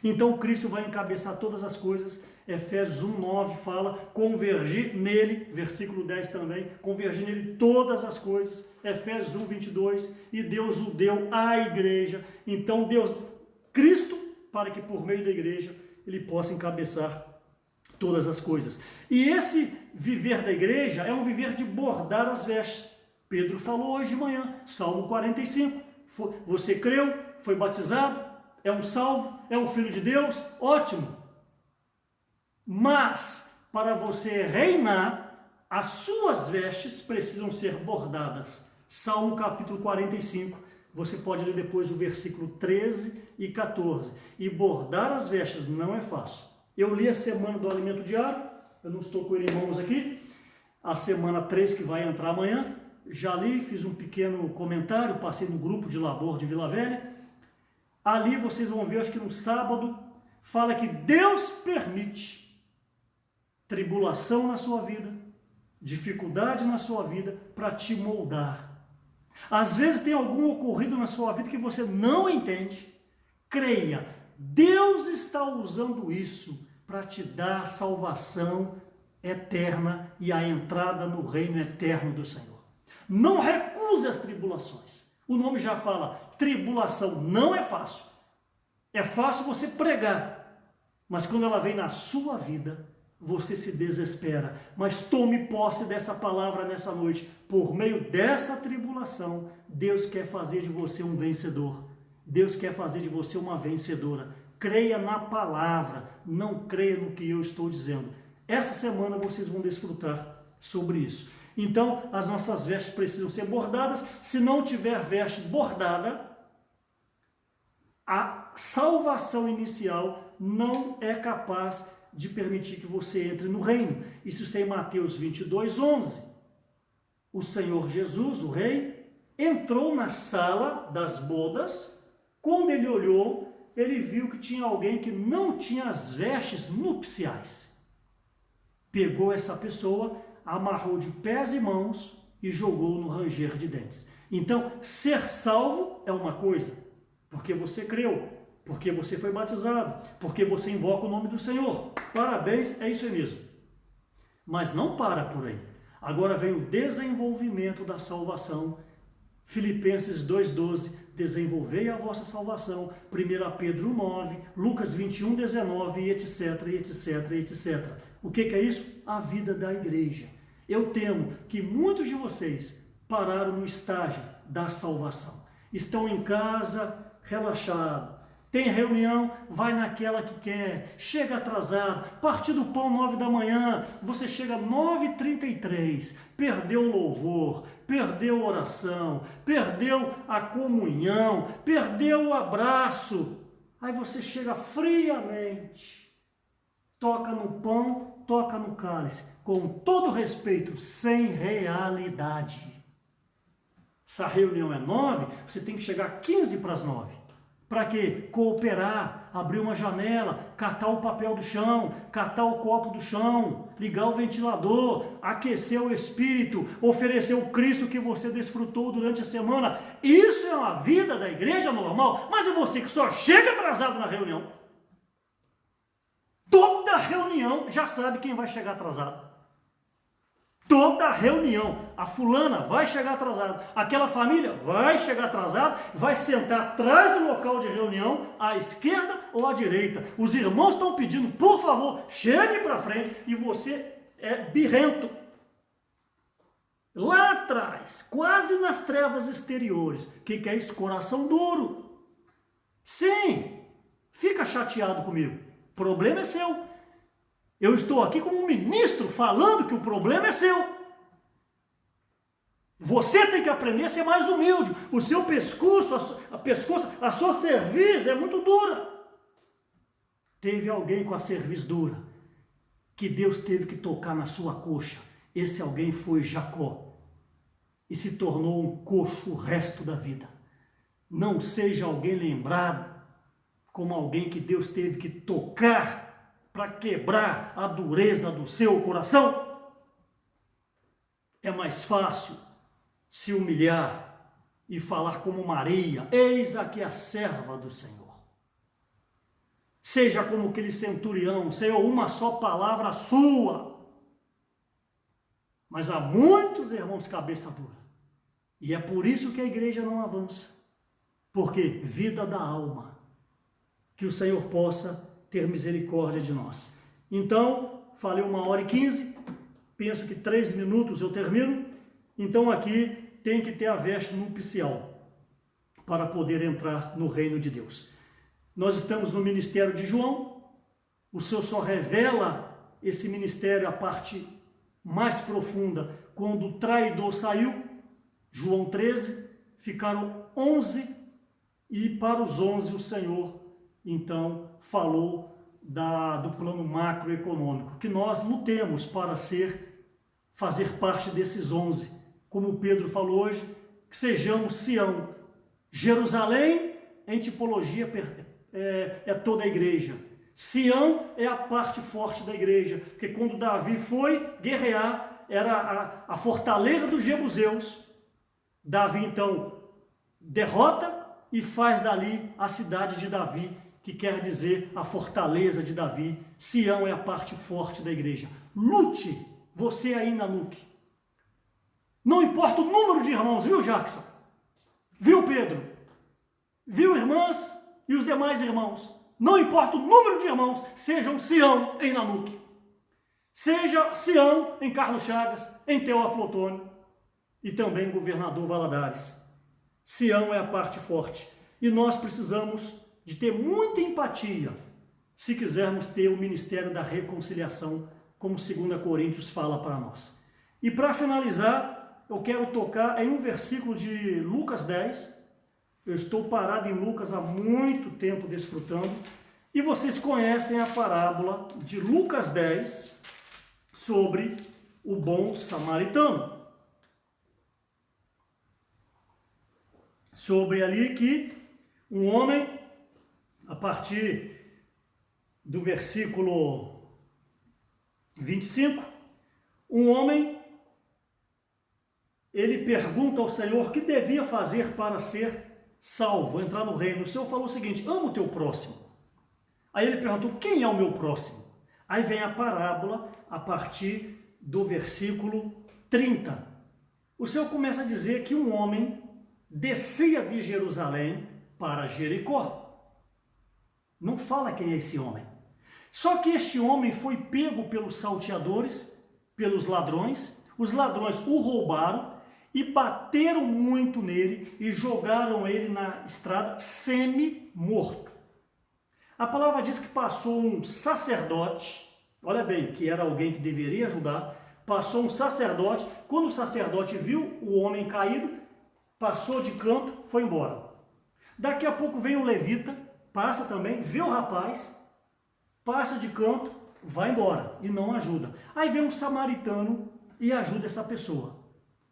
Então Cristo vai encabeçar todas as coisas. Efésios 1:9 fala, convergir nele, versículo 10 também, convergir nele todas as coisas. Efésios 1:22, e Deus o deu à igreja. Então Cristo, para que por meio da igreja ele possa encabeçar todas as coisas. E esse viver da igreja é um viver de bordar as vestes. Pedro falou hoje de manhã, Salmo 45. Você creu, foi batizado, é um salvo, é um filho de Deus, ótimo. Mas, para você reinar, as suas vestes precisam ser bordadas. Salmo capítulo 45, você pode ler depois o versículo 13 e 14. E bordar as vestes não é fácil. Eu li a semana do alimento diário, eu não estou com ele em mãos aqui, a semana 3 que vai entrar amanhã. Já li, fiz um pequeno comentário, passei no grupo de labor de Vila Velha. Ali vocês vão ver, acho que no sábado, fala que Deus permite tribulação na sua vida, dificuldade na sua vida, para te moldar. Às vezes tem algum ocorrido na sua vida que você não entende. Creia, Deus está usando isso para te dar a salvação eterna e a entrada no reino eterno do Senhor. Não recuse as tribulações. O nome já fala, tribulação não é fácil. É fácil você pregar, mas quando ela vem na sua vida, você se desespera. Mas tome posse dessa palavra nessa noite. Por meio dessa tribulação, Deus quer fazer de você um vencedor. Deus quer fazer de você uma vencedora. Creia na palavra, não creia no que eu estou dizendo. Essa semana vocês vão desfrutar sobre isso. Então, as nossas vestes precisam ser bordadas. Se não tiver veste bordada, a salvação inicial não é capaz de permitir que você entre no reino. Isso está em Mateus 22:11. O Senhor Jesus, o rei, entrou na sala das bodas. Quando ele olhou, ele viu que tinha alguém que não tinha as vestes nupciais. Pegou essa pessoa, amarrou de pés e mãos e jogou no ranger de dentes. Então, ser salvo é uma coisa, porque você creu, porque você foi batizado, porque você invoca o nome do Senhor. Parabéns, é isso aí mesmo. Mas não para por aí. Agora vem o desenvolvimento da salvação. Filipenses 2:12, desenvolvei a vossa salvação. 1 Pedro 9, Lucas 21:19, e etc, etc, etc. O que é isso? A vida da igreja. Eu temo que muitos de vocês pararam no estágio da salvação. Estão em casa, relaxados. Tem reunião, vai naquela que quer, chega atrasado, partir do pão 9 da manhã, você chega 9h33, perdeu o louvor, perdeu a oração, perdeu a comunhão, perdeu o abraço. Aí você chega friamente, toca no pão, toca no cálice, com todo respeito, sem realidade. Se a reunião é 9, você tem que chegar 15 para as 9. Para quê? Cooperar, abrir uma janela, catar o papel do chão, catar o copo do chão, ligar o ventilador, aquecer o espírito, oferecer o Cristo que você desfrutou durante a semana. Isso é uma vida da igreja normal, mas é você que só chega atrasado na reunião. Toda reunião já sabe quem vai chegar atrasado. Toda reunião, a fulana vai chegar atrasada, aquela família vai chegar atrasada, vai sentar atrás do local de reunião, à esquerda ou à direita. Os irmãos estão pedindo, por favor, chegue para frente, e você é birrento. Lá atrás, quase nas trevas exteriores, o que é isso? Coração duro. Sim, fica chateado comigo, o problema é seu. Eu estou aqui como um ministro falando que o problema é seu. Você tem que aprender a ser mais humilde. O seu pescoço, a sua cerviz é muito dura. Teve alguém com a cerviz dura que Deus teve que tocar na sua coxa. Esse alguém foi Jacó e se tornou um coxo o resto da vida. Não seja alguém lembrado como alguém que Deus teve que tocar para quebrar a dureza do seu coração. É mais fácil se humilhar e falar como Maria: eis aqui a serva do Senhor. Seja como aquele centurião: Senhor, uma só palavra sua. Mas há muitos irmãos cabeça dura. E é por isso que a igreja não avança. Porque vida da alma. Que o Senhor possa ter misericórdia de nós. Então, falei 1h15, penso que 3 minutos eu termino. Então aqui tem que ter a veste nupcial para poder entrar no reino de Deus. Nós estamos no ministério de João. O Senhor só revela esse ministério, a parte mais profunda, quando o traidor saiu. João 13, ficaram 11, e para os 11 o Senhor então falou do plano macroeconômico, que nós lutemos para fazer parte desses 11, como Pedro falou hoje, que sejamos Sião. Jerusalém, em tipologia, é toda a igreja. Sião é a parte forte da igreja, porque quando Davi foi guerrear, era a fortaleza dos jebuseus. Davi então derrota e faz dali a cidade de Davi, que quer dizer a fortaleza de Davi. Sião é a parte forte da igreja. Lute, você aí na NUC. Não importa o número de irmãos, viu, Jackson? Viu, Pedro? Viu, irmãs e os demais irmãos? Não importa o número de irmãos, sejam Sião em Nanuque. Seja Sião em Carlos Chagas, em Teófilo Otônio e também Governador Valadares. Sião é a parte forte. E nós precisamos de ter muita empatia se quisermos ter o ministério da reconciliação, como 2 Coríntios fala para nós. E para finalizar, eu quero tocar em um versículo de Lucas 10. Eu estou parado em Lucas há muito tempo desfrutando. E vocês conhecem a parábola de Lucas 10 sobre o bom samaritano. Sobre ali que um homem, a partir do versículo 25, um homem, ele pergunta ao Senhor o que devia fazer para ser salvo, entrar no reino. O Senhor falou o seguinte: ama o teu próximo. Aí ele perguntou: quem é o meu próximo? Aí vem a parábola a partir do versículo 30. O Senhor começa a dizer que um homem descia de Jerusalém para Jericó. Não fala quem é esse homem. Só que este homem foi pego pelos salteadores, pelos ladrões. Os ladrões o roubaram e bateram muito nele e jogaram ele na estrada semi-morto. A palavra diz que passou um sacerdote, olha bem, que era alguém que deveria ajudar, passou um sacerdote. Quando o sacerdote viu o homem caído, passou de canto, foi embora. Daqui a pouco vem o levita, passa também, vê o rapaz, passa de canto, vai embora e não ajuda. Aí vem um samaritano e ajuda essa pessoa.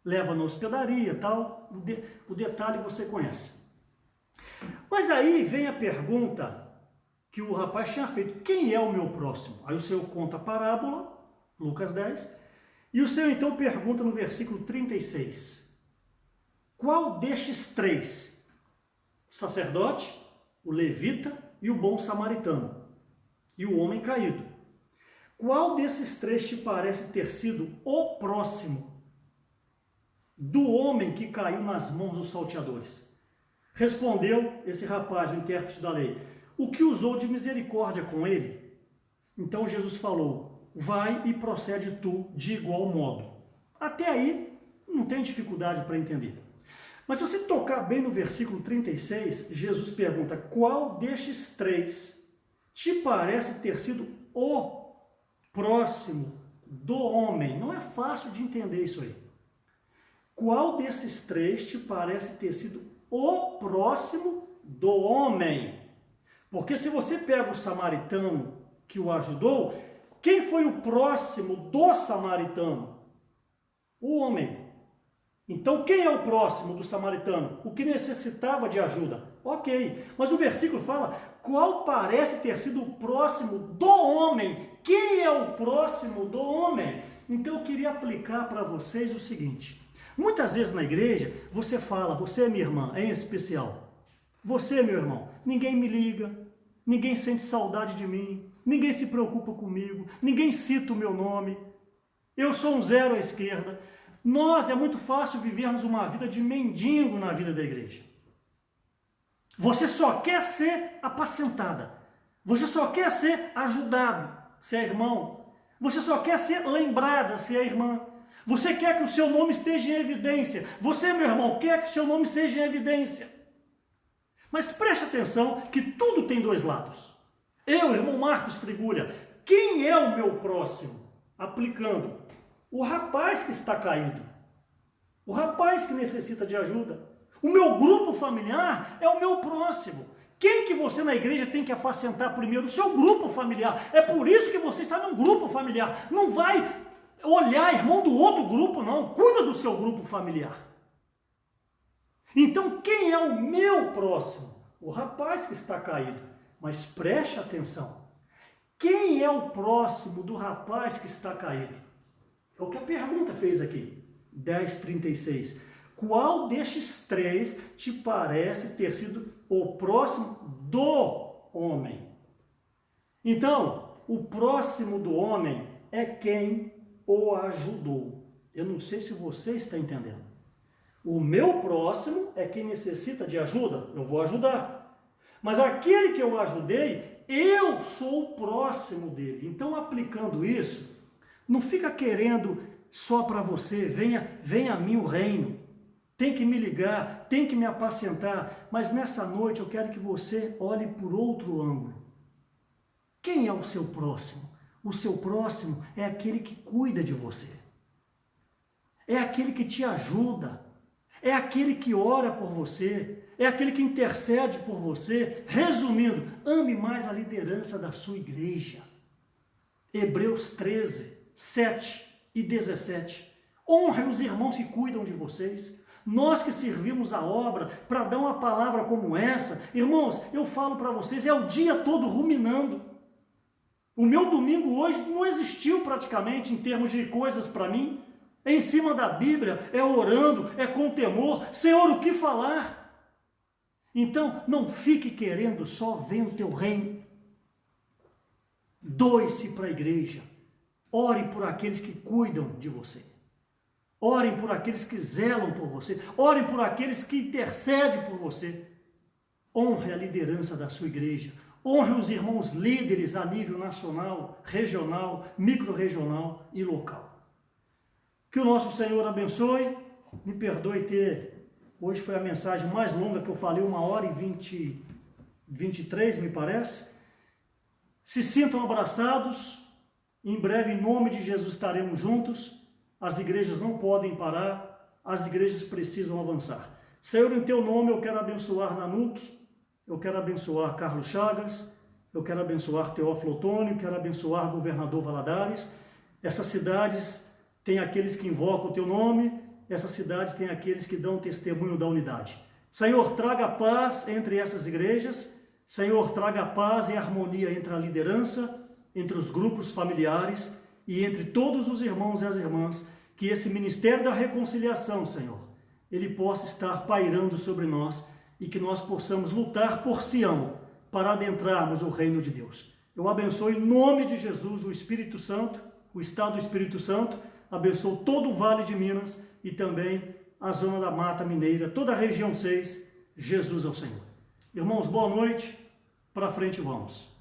Leva na hospedaria e tal, o detalhe você conhece. Mas aí vem a pergunta que o rapaz tinha feito: quem é o meu próximo? Aí o Senhor conta a parábola, Lucas 10, e o Senhor então pergunta no versículo 36, qual destes três, o sacerdote, o levita e o bom samaritano, e o homem caído, qual desses três te parece ter sido o próximo do homem que caiu nas mãos dos salteadores? Respondeu esse rapaz, o intérprete da lei: o que usou de misericórdia com ele? Então Jesus falou: vai e procede tu de igual modo. Até aí, não tem dificuldade para entender. Mas se você tocar bem no versículo 36, Jesus pergunta: qual destes três te parece ter sido o próximo do homem? Não é fácil de entender isso aí. Qual desses três te parece ter sido o próximo do homem? Porque se você pega o samaritano que o ajudou, quem foi o próximo do samaritano? O homem. Então, quem é o próximo do samaritano? O que necessitava de ajuda. Ok, mas o versículo fala: qual parece ter sido o próximo do homem? Quem é o próximo do homem? Então, eu queria aplicar para vocês o seguinte: muitas vezes na igreja, você fala: você é minha irmã, em especial. Você, meu irmão, ninguém me liga, ninguém sente saudade de mim, ninguém se preocupa comigo, ninguém cita o meu nome, eu sou um zero à esquerda. É muito fácil vivermos uma vida de mendigo na vida da igreja. Você só quer ser apacentada, você só quer ser ajudado, se é irmão, você só quer ser lembrada, se é irmã, você quer que o seu nome esteja em evidência, você, meu irmão, quer que o seu nome seja em evidência. Mas preste atenção que tudo tem dois lados. Eu, irmão Marcos Frigulha, quem é o meu próximo? Aplicando: o rapaz que está caído, o rapaz que necessita de ajuda. O meu grupo familiar é o meu próximo. Quem que você na igreja tem que apacentar primeiro? O seu grupo familiar. É por isso que você está num grupo familiar. Não vai olhar, irmão, do outro grupo, não. Cuida do seu grupo familiar. Então, quem é o meu próximo? O rapaz que está caído. Mas preste atenção. Quem é o próximo do rapaz que está caído? É o que a pergunta fez aqui. 10:36. Qual destes três te parece ter sido o próximo do homem? Então, o próximo do homem é quem o ajudou. Eu não sei se você está entendendo. O meu próximo é quem necessita de ajuda, eu vou ajudar. Mas aquele que eu ajudei, eu sou o próximo dele. Então, aplicando isso, não fica querendo só para você: venha a mim o reino. Tem que me ligar, tem que me apacentar. Mas nessa noite eu quero que você olhe por outro ângulo. Quem é o seu próximo? O seu próximo é aquele que cuida de você. É aquele que te ajuda. É aquele que ora por você. É aquele que intercede por você. Resumindo, ame mais a liderança da sua igreja. Hebreus 13, 7 e 17. Honre os irmãos que cuidam de vocês. Nós que servimos a obra para dar uma palavra como essa, irmãos, eu falo para vocês, é o dia todo ruminando. O meu domingo hoje não existiu praticamente em termos de coisas para mim. É em cima da Bíblia, é orando, é com temor. Senhor, o que falar? Então, não fique querendo só ver o teu reino. Doe-se para a igreja. Ore por aqueles que cuidam de você. Orem por aqueles que zelam por você. Orem por aqueles que intercedem por você. Honre a liderança da sua igreja. Honre os irmãos líderes a nível nacional, regional, micro-regional e local. Que o nosso Senhor abençoe. Me perdoe hoje foi a mensagem mais longa que eu falei, 1h23, me parece. Se sintam abraçados. Em breve, em nome de Jesus, estaremos juntos. As igrejas não podem parar, as igrejas precisam avançar. Senhor, em teu nome eu quero abençoar Nanuque, eu quero abençoar Carlos Chagas, eu quero abençoar Teófilo Otônio, quero abençoar Governador Valadares. Essas cidades têm aqueles que invocam o teu nome, essas cidades têm aqueles que dão testemunho da unidade. Senhor, traga paz entre essas igrejas, Senhor, traga paz e harmonia entre a liderança, entre os grupos familiares e entre todos os irmãos e as irmãs, que esse ministério da reconciliação, Senhor, ele possa estar pairando sobre nós e que nós possamos lutar por Sião para adentrarmos o reino de Deus. Eu abençoo em nome de Jesus o Espírito Santo, o Estado do Espírito Santo, abençoo todo o Vale de Minas e também a zona da Mata Mineira, toda a região 6, Jesus é o Senhor. Irmãos, boa noite, para frente vamos.